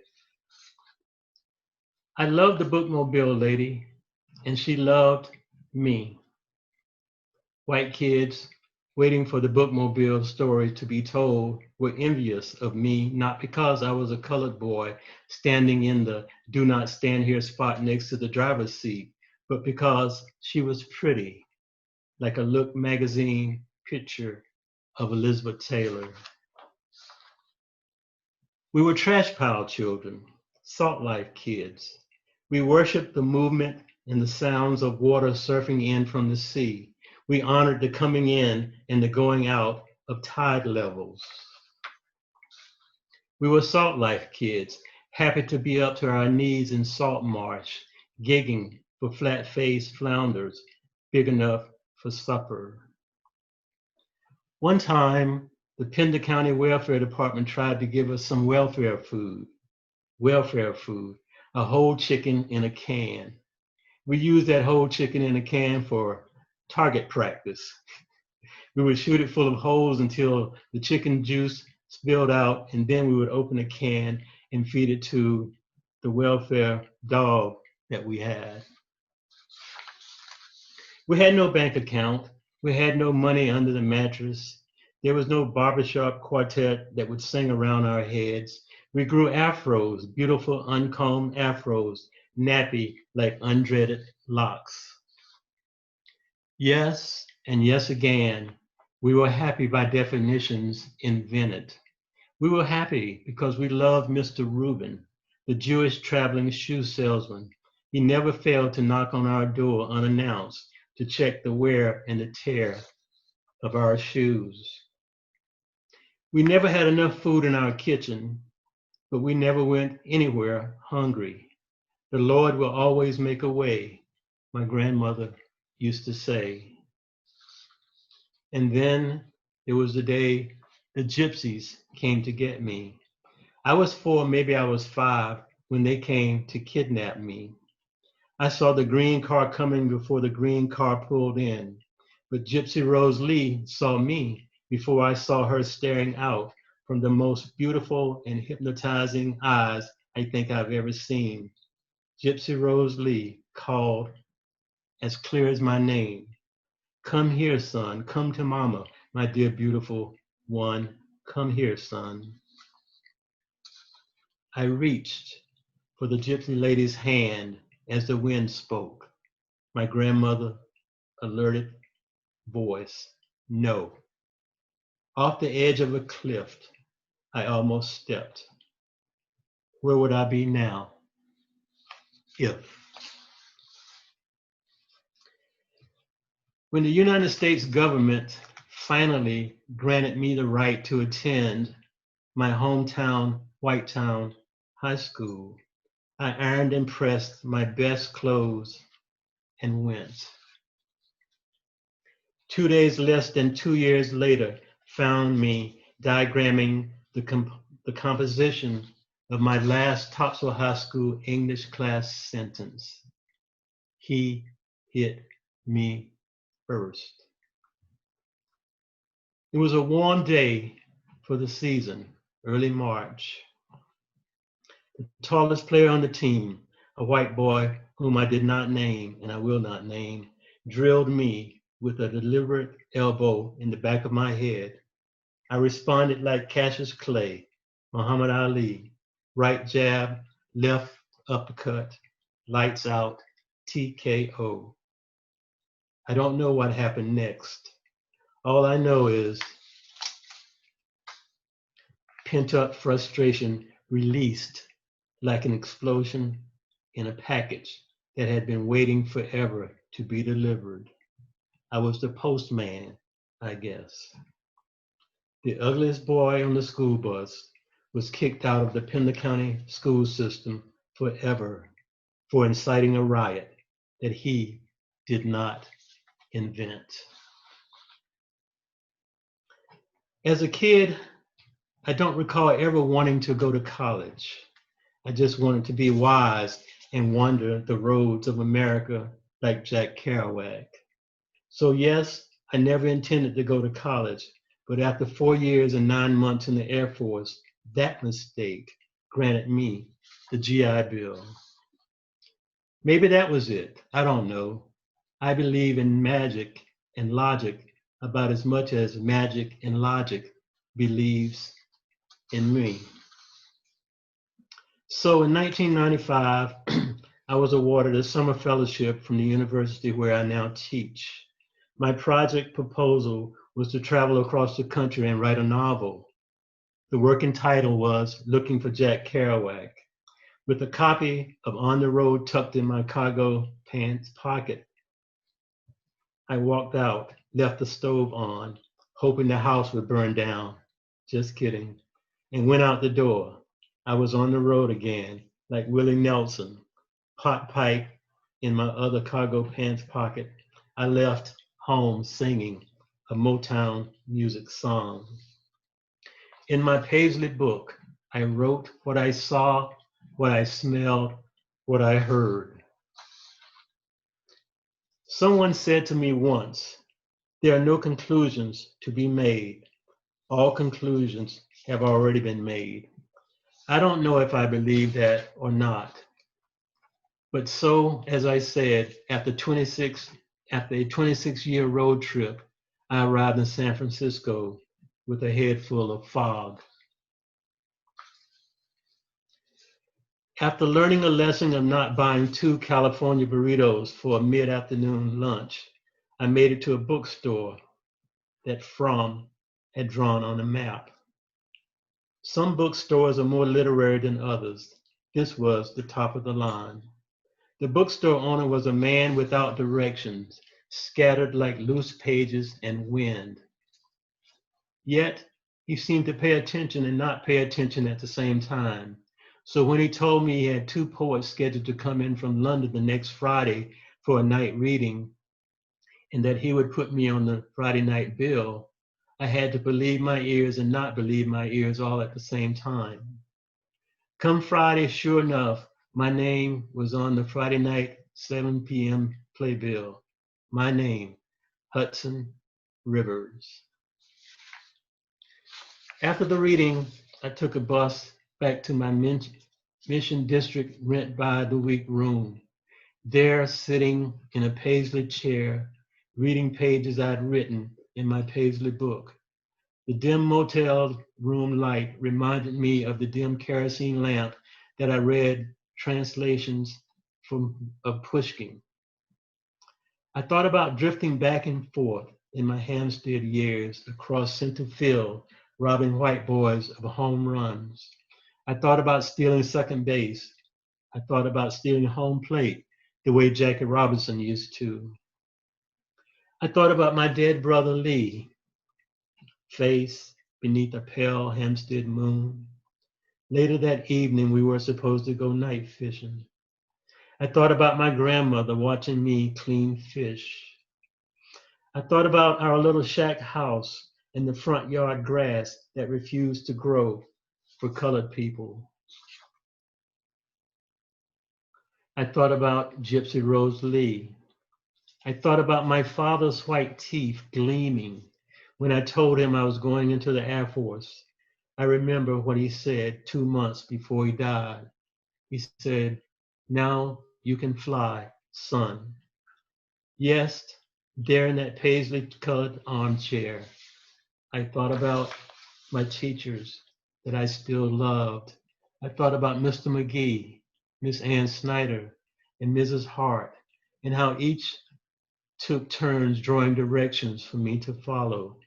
I loved the bookmobile lady, and she loved me. White kids waiting for the bookmobile story to be told were envious of me, not because I was a colored boy standing in the do not stand here spot next to the driver's seat, but because she was pretty, like a Look magazine picture of Elizabeth Taylor. We were trash pile children, salt life kids. We worshiped the movement and the sounds of water surfing in from the sea. We honored the coming in and the going out of tide levels. We were salt life kids, happy to be up to our knees in salt marsh, gigging for flat-faced flounders, big enough for supper. One time, the Pender County Welfare Department tried to give us some welfare food, a whole chicken in a can. We used that whole chicken in a can for target practice. We would shoot it full of holes until the chicken juice spilled out, and then we would open a can and feed it to the welfare dog that we had. We had no bank account. We had no money under the mattress. There was no barbershop quartet that would sing around our heads. We grew afros, beautiful uncombed afros, nappy like undreaded locks. Yes, and yes again, we were happy by definitions invented. We were happy because we loved Mr. Reuben, the Jewish traveling shoe salesman. He never failed to knock on our door unannounced to check the wear and the tear of our shoes. We never had enough food in our kitchen, but we never went anywhere hungry. The Lord will always make a way, my grandmother used to say. And then there was the day the gypsies came to get me. I was 4, maybe I was 5, when they came to kidnap me. I saw the green car coming before the green car pulled in, but Gypsy Rose Lee saw me before I saw her staring out from the most beautiful and hypnotizing eyes I think I've ever seen. Gypsy Rose Lee called as clear as my name. Come here, son. Come to mama, my dear beautiful one. Come here, son. I reached for the gypsy lady's hand as the wind spoke. My grandmother, alerted voice, no. Off the edge of a cliff, I almost stepped. Where would I be now if? When the United States government finally granted me the right to attend my hometown, Whitetown High School, I ironed and pressed my best clothes and went. 2 days less than 2 years later found me diagramming the composition of my last Topsail High School English class sentence. He hit me first. It was a warm day for the season, early March. The tallest player on the team, a white boy whom I did not name and I will not name, drilled me with a deliberate elbow in the back of my head. I responded like Cassius Clay, Muhammad Ali, right jab, left uppercut, lights out, TKO. I don't know what happened next. All I know is pent-up frustration released like an explosion in a package that had been waiting forever to be delivered. I was the postman, I guess. The ugliest boy on the school bus was kicked out of the Pender County school system forever for inciting a riot that he did not invent. As a kid, I don't recall ever wanting to go to college. I just wanted to be wise and wander the roads of America like Jack Kerouac. So yes, I never intended to go to college, but after 4 years and 9 months in the Air Force, that mistake granted me the GI Bill. Maybe that was it. I don't know. I believe in magic and logic about as much as magic and logic believes in me. So in 1995, I was awarded a summer fellowship from the university where I now teach. My project proposal was to travel across the country and write a novel. The working title was Looking for Jack Kerouac. With a copy of On the Road tucked in my cargo pants pocket, I walked out, left the stove on, hoping the house would burn down. Just kidding. And went out the door. I was on the road again, like Willie Nelson, pot pipe in my other cargo pants pocket. I left home singing a Motown music song. In my Paisley book, I wrote what I saw, what I smelled, what I heard. Someone said to me once, there are no conclusions to be made. All conclusions have already been made. I don't know if I believe that or not. But so, as I said, after a 26-year road trip, I arrived in San Francisco with a head full of fog. After learning a lesson of not buying 2 California burritos for a mid-afternoon lunch, I made it to a bookstore that Fromm had drawn on a map. Some bookstores are more literary than others. This was the top of the line. The bookstore owner was a man without directions, scattered like loose pages and wind. Yet, he seemed to pay attention and not pay attention at the same time. So when he told me he had 2 poets scheduled to come in from London the next Friday for a night reading, and that he would put me on the Friday night bill, I had to believe my ears and not believe my ears all at the same time. Come Friday, sure enough, my name was on the Friday night 7 p.m. playbill. My name, Hudson Rivers. After the reading, I took a bus back to my Mission District rent by the week room. There, sitting in a Paisley chair, reading pages I'd written in my Paisley book. The dim motel room light reminded me of the dim kerosene lamp that I read translations of Pushkin. I thought about drifting back and forth in my Hampstead years across center field, robbing white boys of home runs. I thought about stealing second base. I thought about stealing home plate the way Jackie Robinson used to. I thought about my dead brother Lee, face beneath a pale Hampstead moon. Later that evening, we were supposed to go night fishing. I thought about my grandmother watching me clean fish. I thought about our little shack house and the front yard grass that refused to grow for colored people. I thought about Gypsy Rose Lee. I thought about my father's white teeth gleaming when I told him I was going into the Air Force. I remember what he said 2 months before he died. He said, "Now you can fly, son." Yes, there in that paisley colored armchair, I thought about my teachers that I still loved. I thought about Mr. McGee, Miss Ann Snyder, and Mrs. Hart, and how each took turns drawing directions for me to follow.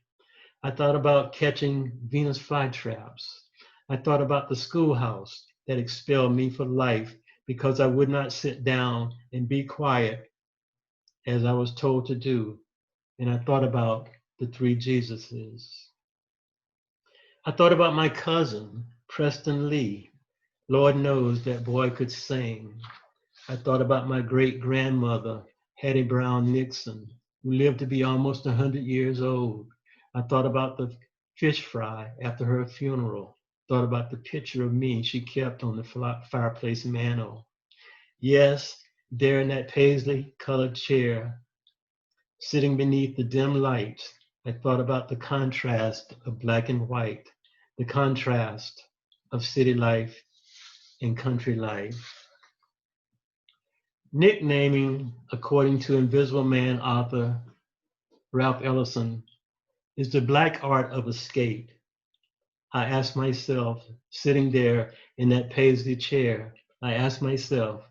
I thought about catching Venus flytraps. I thought about the schoolhouse that expelled me for life because I would not sit down and be quiet as I was told to do. And I thought about the three Jesuses. I thought about my cousin, Preston Lee. Lord knows that boy could sing. I thought about my great grandmother, Hattie Brown Nixon, who lived to be almost 100 years old. I thought about the fish fry after her funeral. Thought about the picture of me she kept on the fireplace mantel. Yes, there in that paisley colored chair, sitting beneath the dim light, I thought about the contrast of black and white, the contrast of city life and country life. Nicknaming, according to Invisible Man author Ralph Ellison, is the black art of escape. I asked myself, sitting there in that paisley chair, I asked myself,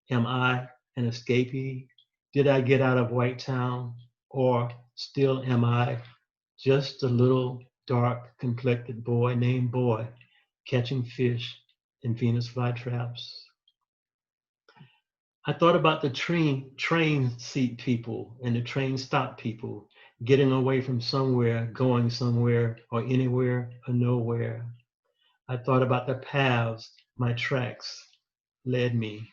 am I an escapee? Did I get out of White Town? Or still am I just a little dark complected boy named Boy catching fish in Venus flytraps? I thought about the train seat people and the train stop people getting away from somewhere, going somewhere, or anywhere or nowhere. I thought about the paths my tracks led me.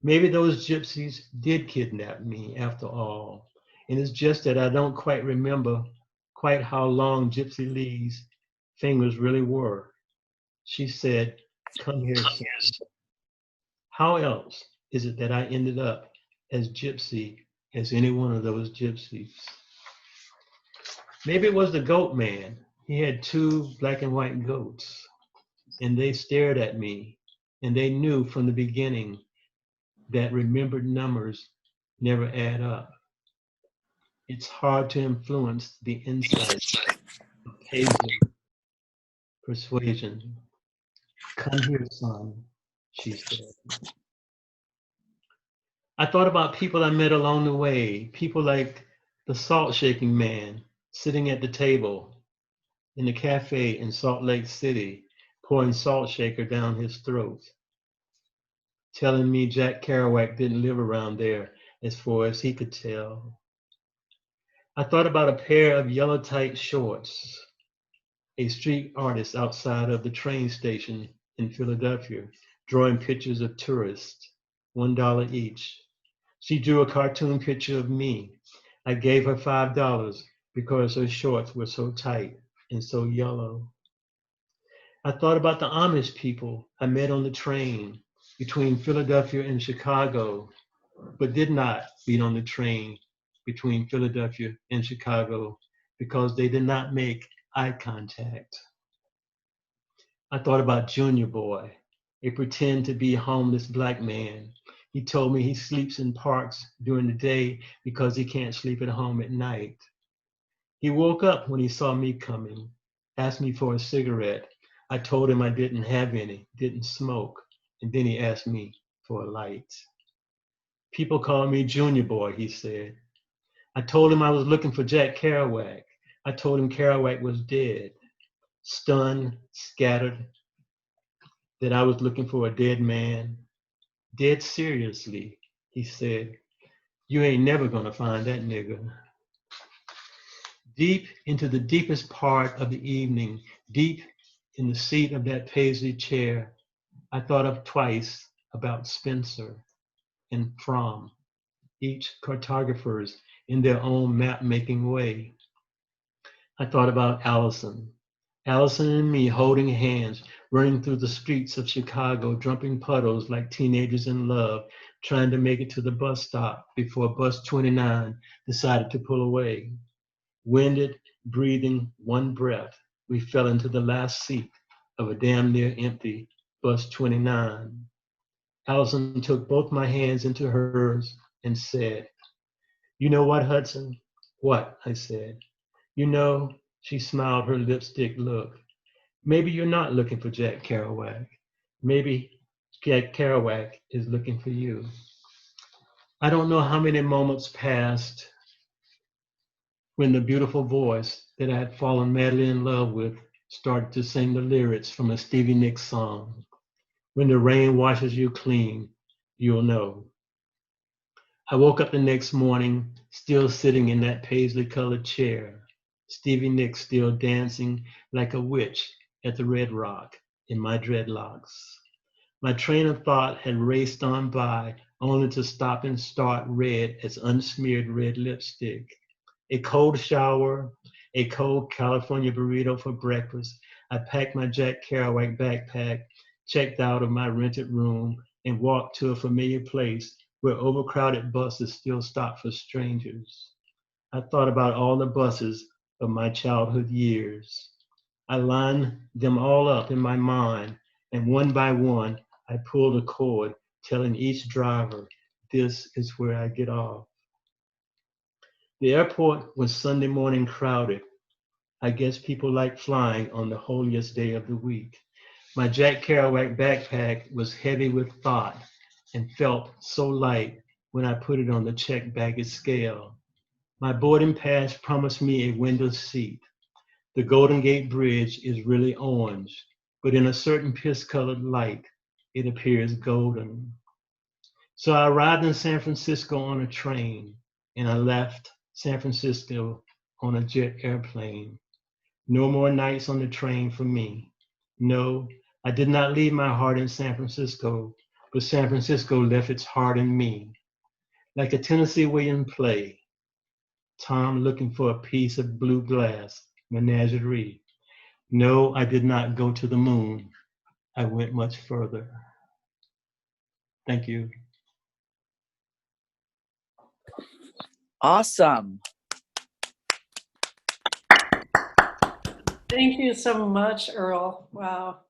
Maybe those gypsies did kidnap me after all. And it's just that I don't quite remember quite how long Gypsy Lee's fingers really were. She said, "Come here, son." How else is it that I ended up as gypsy as any one of those gypsies? Maybe it was the goat man. He had two black and white goats, and they stared at me, and they knew from the beginning that remembered numbers never add up. It's hard to influence the insight of Paisley persuasion. "Come here, son," she said. I thought about people I met along the way, people like the salt shaking man sitting at the table in the cafe in Salt Lake City, pouring salt shaker down his throat, telling me Jack Kerouac didn't live around there as far as he could tell. I thought about a pair of yellow tight shorts, a street artist outside of the train station in Philadelphia, drawing pictures of tourists, $1 each. She drew a cartoon picture of me. I gave her $5 because her shorts were so tight and so yellow. I thought about the Amish people I met on the train between Philadelphia and Chicago, but did not meet on the train between Philadelphia and Chicago because they did not make eye contact. I thought about Junior Boy, a pretend to be homeless black man. He told me he sleeps in parks during the day because he can't sleep at home at night. He woke up when he saw me coming, asked me for a cigarette. I told him I didn't have any, didn't smoke, and then he asked me for a light. "People call me Junior Boy," he said. I told him I was looking for Jack Kerouac. I told him Kerouac was dead. Stunned, scattered, that I was looking for a dead man. "Dead seriously," he said. "You ain't never gonna find that nigga." Deep into the deepest part of the evening, deep in the seat of that paisley chair, I thought of twice about Spencer and Fromm, each cartographers in their own map-making way. I thought about Allison and me holding hands, running through the streets of Chicago, jumping puddles like teenagers in love, trying to make it to the bus stop before bus 29 decided to pull away. Winded, breathing one breath, we fell into the last seat of a damn near empty bus 29. Allison took both my hands into hers and said, "You know what, Hudson?" "What?" I said. "You know," she smiled her lipstick look, "maybe you're not looking for Jack Kerouac. Maybe Jack Kerouac is looking for you." I don't know how many moments passed when the beautiful voice that I had fallen madly in love with started to sing the lyrics from a Stevie Nicks song. When the rain washes you clean, you'll know. I woke up the next morning, still sitting in that paisley-colored chair, Stevie Nicks still dancing like a witch at the Red Rock in my dreadlocks. My train of thought had raced on by, only to stop and start red as unsmeared red lipstick. A cold shower, a cold California burrito for breakfast. I packed my Jack Kerouac backpack, checked out of my rented room, and walked to a familiar place where overcrowded buses still stop for strangers. I thought about all the buses of my childhood years. I lined them all up in my mind, and one by one, I pulled a cord, telling each driver, "This is where I get off." The airport was Sunday morning crowded. I guess people like flying on the holiest day of the week. My Jack Kerouac backpack was heavy with thought and felt so light when I put it on the checked baggage scale. My boarding pass promised me a window seat. The Golden Gate Bridge is really orange, but in a certain piss-colored light, it appears golden. So I arrived in San Francisco on a train, and I left San Francisco on a jet airplane. No more nights on the train for me. No, I did not leave my heart in San Francisco, but San Francisco left its heart in me. Like a Tennessee Williams play, Tom looking for a piece of blue glass, menagerie. No, I did not go to the moon. I went much further. Thank you. Awesome. Thank you so much, Earl. Wow.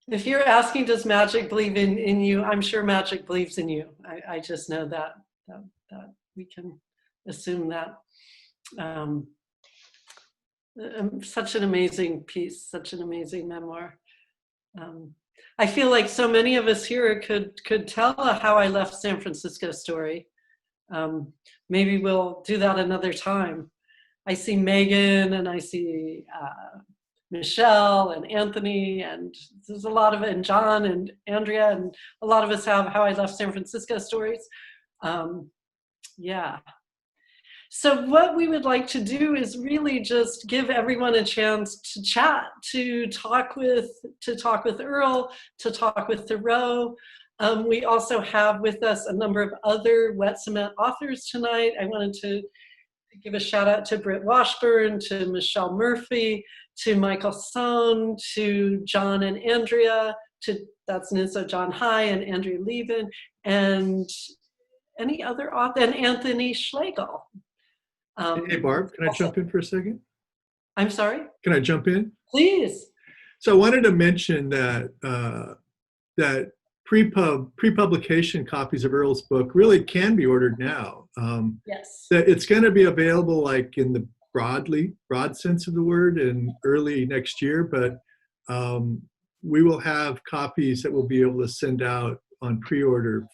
If you're asking, does magic believe in you? I'm sure magic believes in you. I just know that we can assume that. Such an amazing piece, such an amazing memoir. I feel like so many of us here could tell a How I Left San Francisco story. Maybe we'll do that another time. I see Megan and I see Michelle and Anthony, and there's a lot of it, and John and Andrea, and a lot of us have How I Left San Francisco stories. Yeah. So what we would like to do is really just give everyone a chance to chat, to talk with Earl, to talk with Thoreau. We also have with us a number of other Wet Cement authors tonight. I wanted to give a shout out to Britt Washburn, to Michelle Murphy, to Michael Sohn, to John and Andrea, that's Nizzo John High and Andrea Levin, and any other author, and Anthony Schlegel. Hey, Barb, can I jump in for a second? I'm sorry? Can I jump in? Please. So I wanted to mention that that pre-publication copies of Earl's book really can be ordered now. Yes. That it's going to be available like in the broad sense of the word in early next year, but we will have copies that we'll be able to send out on pre-order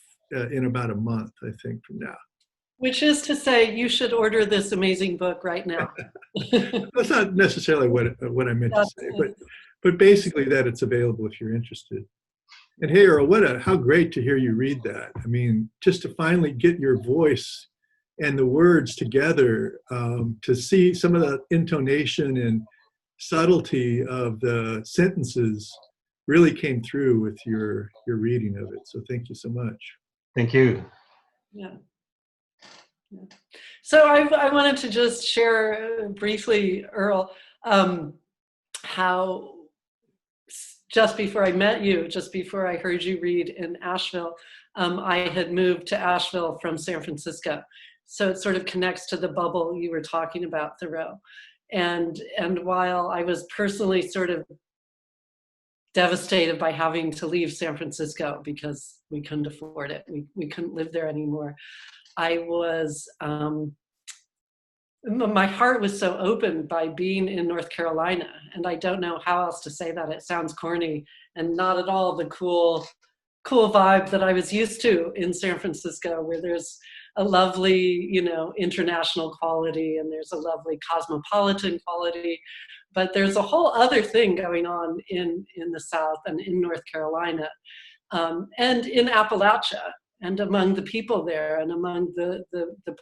in about a month, I think, from now. Which is to say, you should order this amazing book right now. That's not necessarily what I meant to say, but basically that it's available if you're interested. And hey, Earl, how great to hear you read that. I mean, just to finally get your voice and the words together, to see some of the intonation and subtlety of the sentences really came through with your reading of it. So thank you so much. Thank you. Yeah. Yeah. So I wanted to just share briefly, Earl, how just before I met you, just before I heard you read in Asheville, I had moved to Asheville from San Francisco. So it sort of connects to the bubble you were talking about, Thoreau. And while I was personally sort of devastated by having to leave San Francisco because we couldn't afford it, we couldn't live there anymore, I was, my heart was so opened by being in North Carolina. And I don't know how else to say that. It sounds corny and not at all the cool vibe that I was used to in San Francisco, where there's a lovely, you know, international quality and there's a lovely cosmopolitan quality. But there's a whole other thing going on in the South and in North Carolina, and in Appalachia, and among the people there, and among the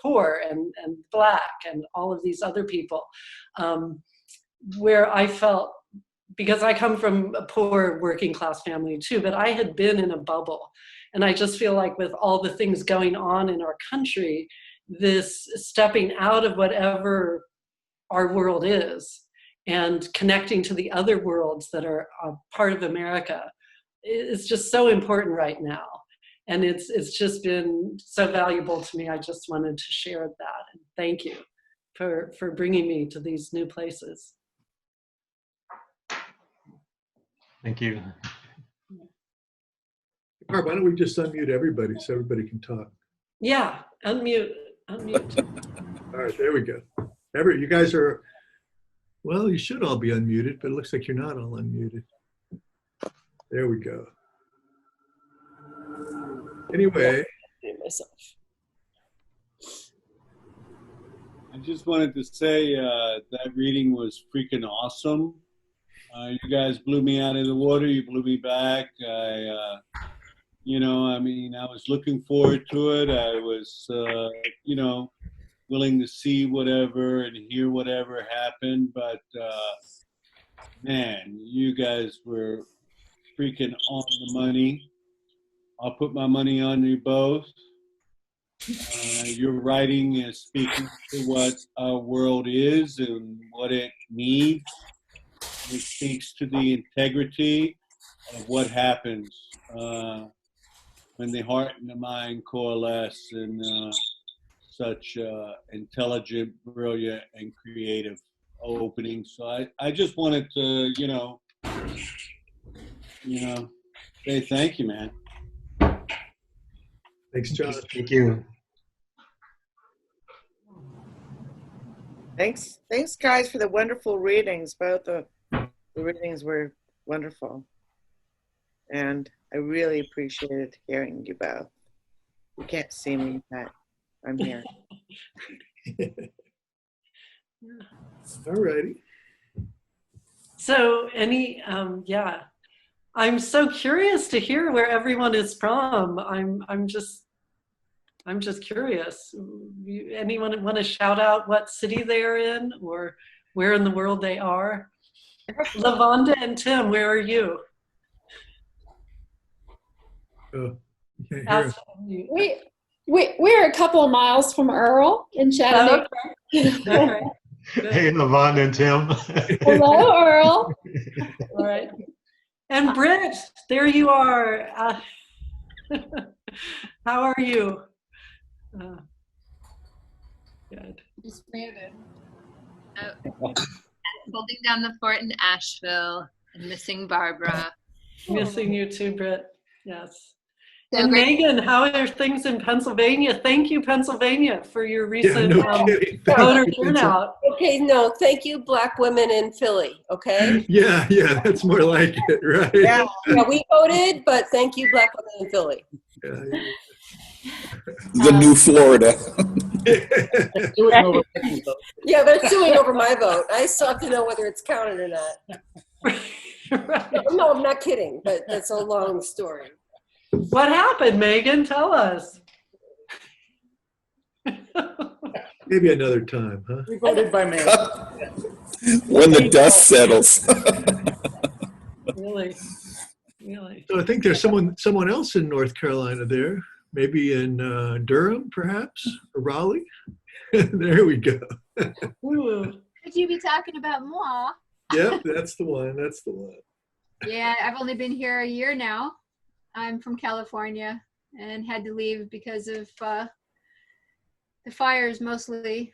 poor and Black and all of these other people, where I felt, because I come from a poor working class family too, but I had been in a bubble. And I just feel like with all the things going on in our country, this stepping out of whatever our world is and connecting to the other worlds that are a part of America is just so important right now. And it's just been so valuable to me. I just wanted to share that. And thank you for bringing me to these new places. Thank you. Barb, why don't we just unmute everybody so everybody can talk? Yeah, unmute. All right, there we go. You guys are, well, you should all be unmuted, but it looks like you're not all unmuted. There we go. Anyway. I just wanted to say that reading was freaking awesome. You guys blew me out of the water. You blew me back. I was looking forward to it. I was, willing to see whatever and hear whatever happened. But, man, you guys were freaking on the money. I'll put my money on you both. Your writing is speaking to what our world is and what it needs. It speaks to the integrity of what happens when the heart and the mind coalesce in such intelligent, brilliant, and creative openings. So I just wanted to, say thank you, man. Thanks, John. Thank you. Thanks, guys, for the wonderful readings. Both the readings were wonderful. And I really appreciated hearing you both. You can't see me, but I'm here. All righty. So I'm so curious to hear where everyone is from. I'm just curious. Anyone want to shout out what city they're in or where in the world they are? Lavonda and Tim, where are you? You can't hear us. We're a couple of miles from Earl in Chattanooga. Okay. Hey, Lavon and Tim. Hello, Earl. All right. And Britt, there you are. How are you? Good. Just muted. Holding down the fort in Asheville and missing Barbara. Missing you too, Britt. Yes. So And great. Megan, how are things in Pennsylvania? Thank you, Pennsylvania, for your recent no kidding. voter turnout. Okay, no, thank you, Black women in Philly, okay? Yeah, that's more like it, right? Yeah, we voted, but thank you, Black women in Philly. Yeah. The new Florida. Yeah, they're suing over my vote. I still have to know whether it's counted or not. Right. No, I'm not kidding, but that's a long story. What happened, Megan? Tell us. Maybe another time, huh? We voted by mail. When the dust settles. Really, really. So I think there's someone else in North Carolina there, maybe in Durham, perhaps, or Raleigh. There we go. Ooh. Could you be talking about moi? Yep, that's the one. That's the one. Yeah, I've only been here a year now. I'm from California and had to leave because of the fires mostly.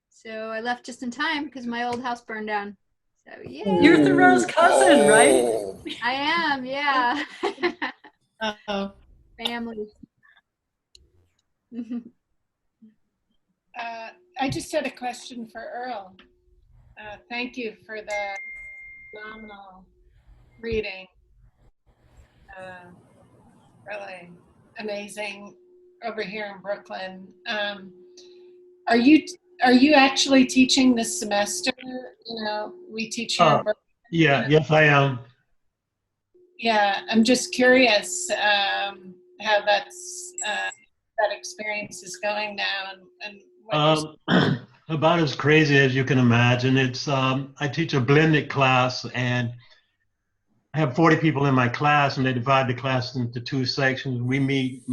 So I left just in time because my old house burned down. So yeah. You're Thoreau's cousin, right? Oh. I am, yeah. Uh-oh. Family. I just had a question for Earl. Thank you for the phenomenal reading. Really amazing over here in Brooklyn. Are you actually teaching this semester? You know, we teach here in Brooklyn. Yeah, yes, I am. Yeah, I'm just curious how that experience is going now, and what About as crazy as you can imagine. It's I teach a blended class, and I have 40 people in my class, and they divide the class into two sections. We meet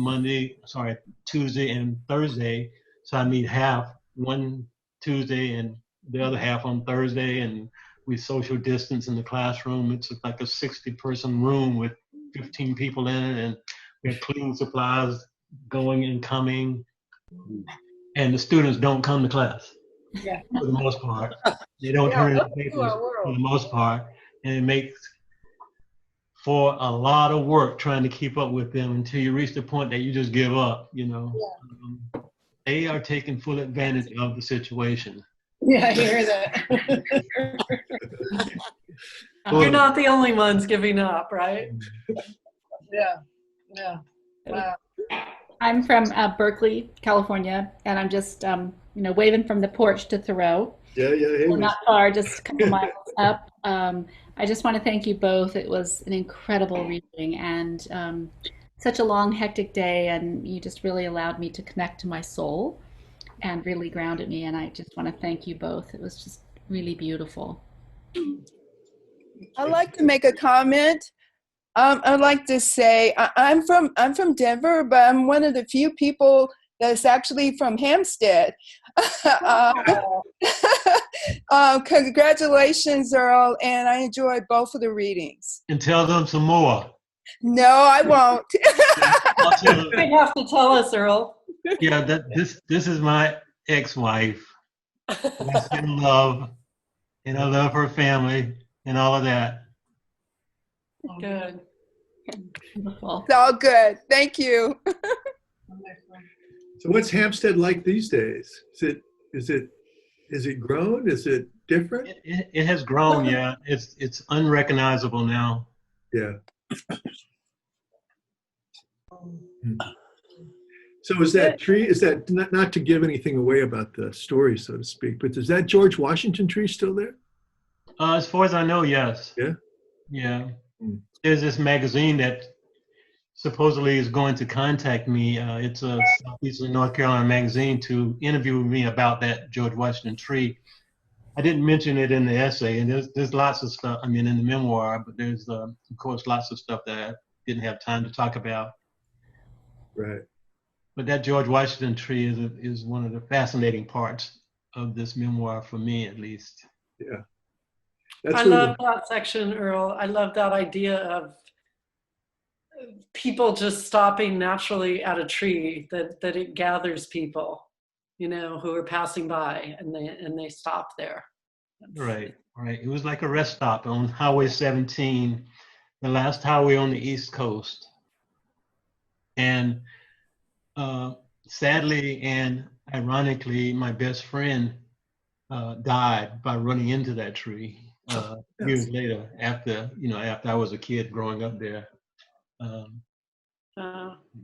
Tuesday and Thursday. So I meet half one Tuesday and the other half on Thursday, and we social distance in the classroom. It's like a 60-person room with 15 people in it, and we have cleaning supplies going and coming. And the students don't come to class for the most part. They don't turn in papers for the most part, and it makes for a lot of work trying to keep up with them until you reach the point that you just give up. You know, they are taking full advantage of the situation. Yeah, I hear that. You're not the only ones giving up, right? Yeah. Wow. I'm from Berkeley, California, and I'm just, waving from the porch to Thoreau. Yeah. Hey, well, not far, just a couple miles up. I just want to thank you both. It was an incredible reading and such a long, hectic day, and you just really allowed me to connect to my soul and really grounded me. And I just want to thank you both. It was just really beautiful. I'd like to make a comment. I'd like to say I'm from Denver, but I'm one of the few people that's actually from Hampstead. Congratulations, Earl, and I enjoyed both of the readings. And tell them some more. No, I won't. You have to tell us, Earl. Yeah, this is my ex-wife. That's in love, and I love her family and all of that. Good. Beautiful. It's all good. Thank you. So what's Hampstead like these days? Is it grown? Is it different? It has grown, yeah. It's unrecognizable now. Yeah. So is that tree, is that, not to give anything away about the story, so to speak, but is that George Washington tree still there? As far as I know, yes. Yeah? Yeah. There's this magazine that supposedly is going to contact me. It's a Southeastern North Carolina magazine to interview me about that George Washington tree. I didn't mention it in the essay, and there's lots of stuff, in the memoir, but there's, of course, lots of stuff that I didn't have time to talk about. Right. But that George Washington tree is one of the fascinating parts of this memoir, for me at least. Yeah. I love that section, Earl. I love that idea of people just stopping naturally at a tree, that it gathers people, who are passing by, and they stop there. Right. It was like a rest stop on Highway 17, the last highway on the East Coast. And sadly and ironically, my best friend died by running into that tree years later, after I was a kid growing up there.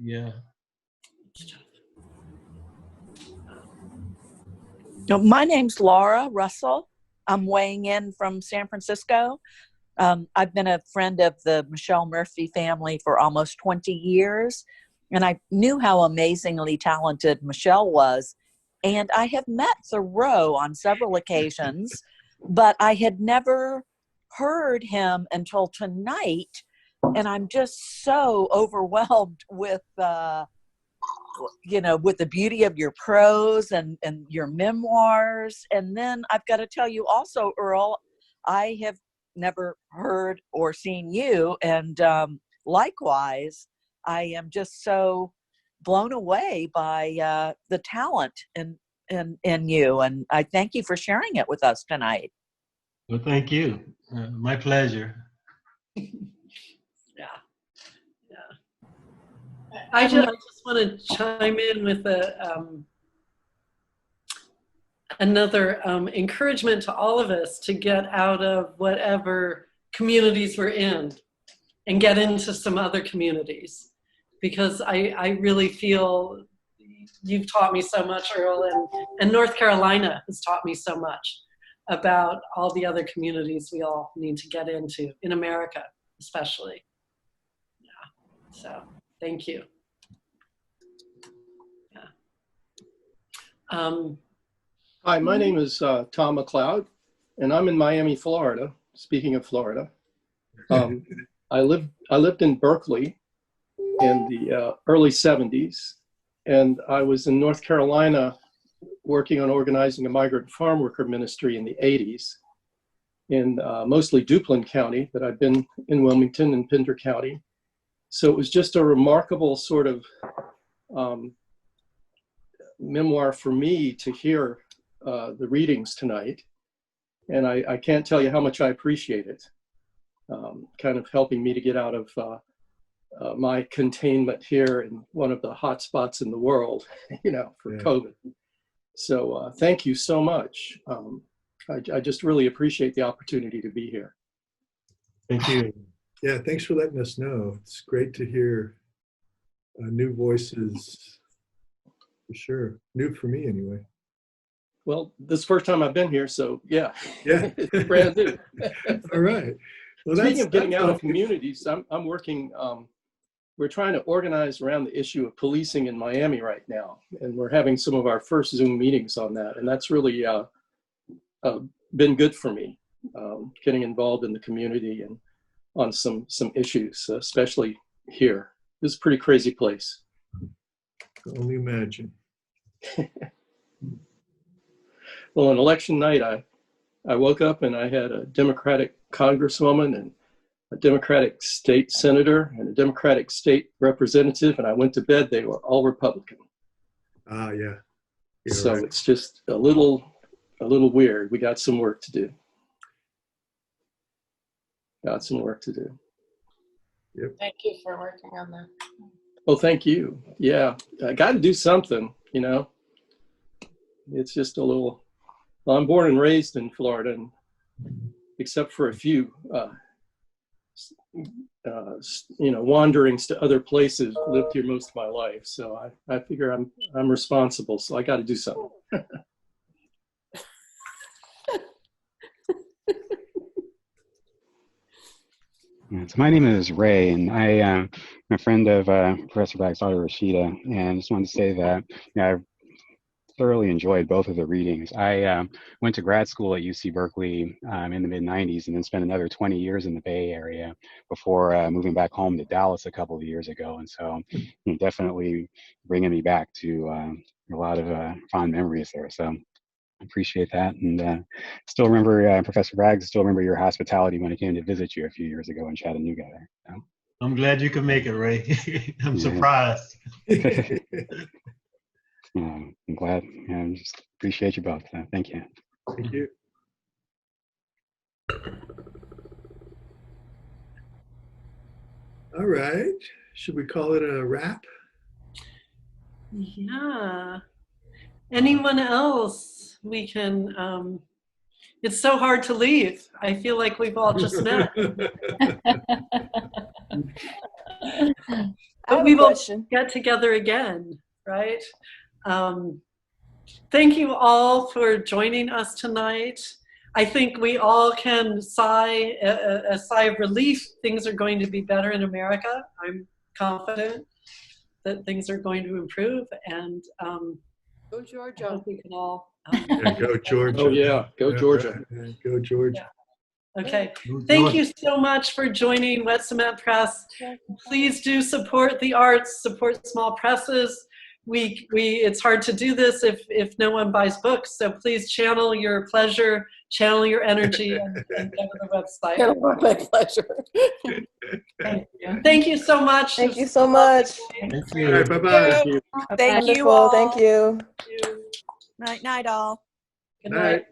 Yeah. My name's Laura Russell. I'm weighing in from San Francisco. I've been a friend of the Michelle Murphy family for almost 20 years, and I knew how amazingly talented Michelle was. And I have met Thoreau on several occasions, but I had never heard him until tonight. And I'm just so overwhelmed with, with the beauty of your prose and your memoirs. And then I've got to tell you also, Earl, I have never heard or seen you. And likewise, I am just so blown away by the talent in you. And I thank you for sharing it with us tonight. Well, thank you. My pleasure. I just want to chime in with another encouragement to all of us to get out of whatever communities we're in and get into some other communities, because I really feel you've taught me so much, Earl, and North Carolina has taught me so much about all the other communities we all need to get into, in America especially. Yeah, so thank you. Hi, my name is Tom McLeod, and I'm in Miami, Florida. Speaking of Florida, I lived in Berkeley in the early 70s, and I was in North Carolina working on organizing a migrant farm worker ministry in the 80s in mostly Duplin County, but I've been in Wilmington and Pender County. So it was just a remarkable sort of memoir for me to hear the readings tonight. And I can't tell you how much I appreciate it. Kind of helping me to get out of my containment here in one of the hot spots in the world, for COVID. So thank you so much. I just really appreciate the opportunity to be here. Thank you. Yeah, thanks for letting us know. It's great to hear new voices, for sure. New for me, anyway. Well, this is the first time I've been here, so yeah. It's Yeah. brand new. All right. Well, Speaking of getting out of awesome. communities, I'm working, we're trying to organize around the issue of policing in Miami right now. And we're having some of our first Zoom meetings on that. And that's really been good for me, getting involved in the community and on some issues, especially here. This is a pretty crazy place. Can only imagine. Well, on election night, I woke up and I had a Democratic congresswoman and a Democratic state senator and a Democratic state representative, and I went to bed. They were all Republican. Ah, yeah. So right. It's just a little weird. We got some work to do. Got some work to do. Yep. Thank you for working on that. Well, thank you. Yeah, I got to do something, It's just a little, well, I'm born and raised in Florida, and except for a few, wanderings to other places, lived here most of my life. So I figure I'm responsible, so I got to do something. So my name is Ray, and I'm a friend of Professor Bragg's daughter, Rashida, and I just wanted to say that I've thoroughly enjoyed both of the readings. I went to grad school at UC Berkeley in the mid-90s and then spent another 20 years in the Bay Area before moving back home to Dallas a couple of years ago. And so definitely bringing me back to a lot of fond memories there. So I appreciate that. And still remember, Professor Braggs, still remember your hospitality when I came to visit you a few years ago in Chattanooga there. So. I'm glad you could make it, Ray. I'm surprised. I'm glad. I just appreciate you both. Thank you. Thank you. All right. Should we call it a wrap? Yeah. Anyone else? We can, it's so hard to leave. I feel like we've all just met. But we will get together again, right? Thank you all for joining us tonight. I think we all can sigh a sigh of relief. Things are going to be better in America. I'm confident that things are going to improve. And Go I Georgia. hope we can all. Yeah, go Georgia. Oh yeah, go Georgia. Right. Yeah, go Georgia. Okay. Thank you so much for joining Wet Cement Press. Please do support the arts, support small presses. It's hard to do this if no one buys books. So please channel your pleasure, channel your energy, and go to the website. My pleasure. Thank you so much. Thank you so much. Thank you. All right, bye-bye. Thank you Wonderful. all. Thank you. Night, night, all. Good Night. night.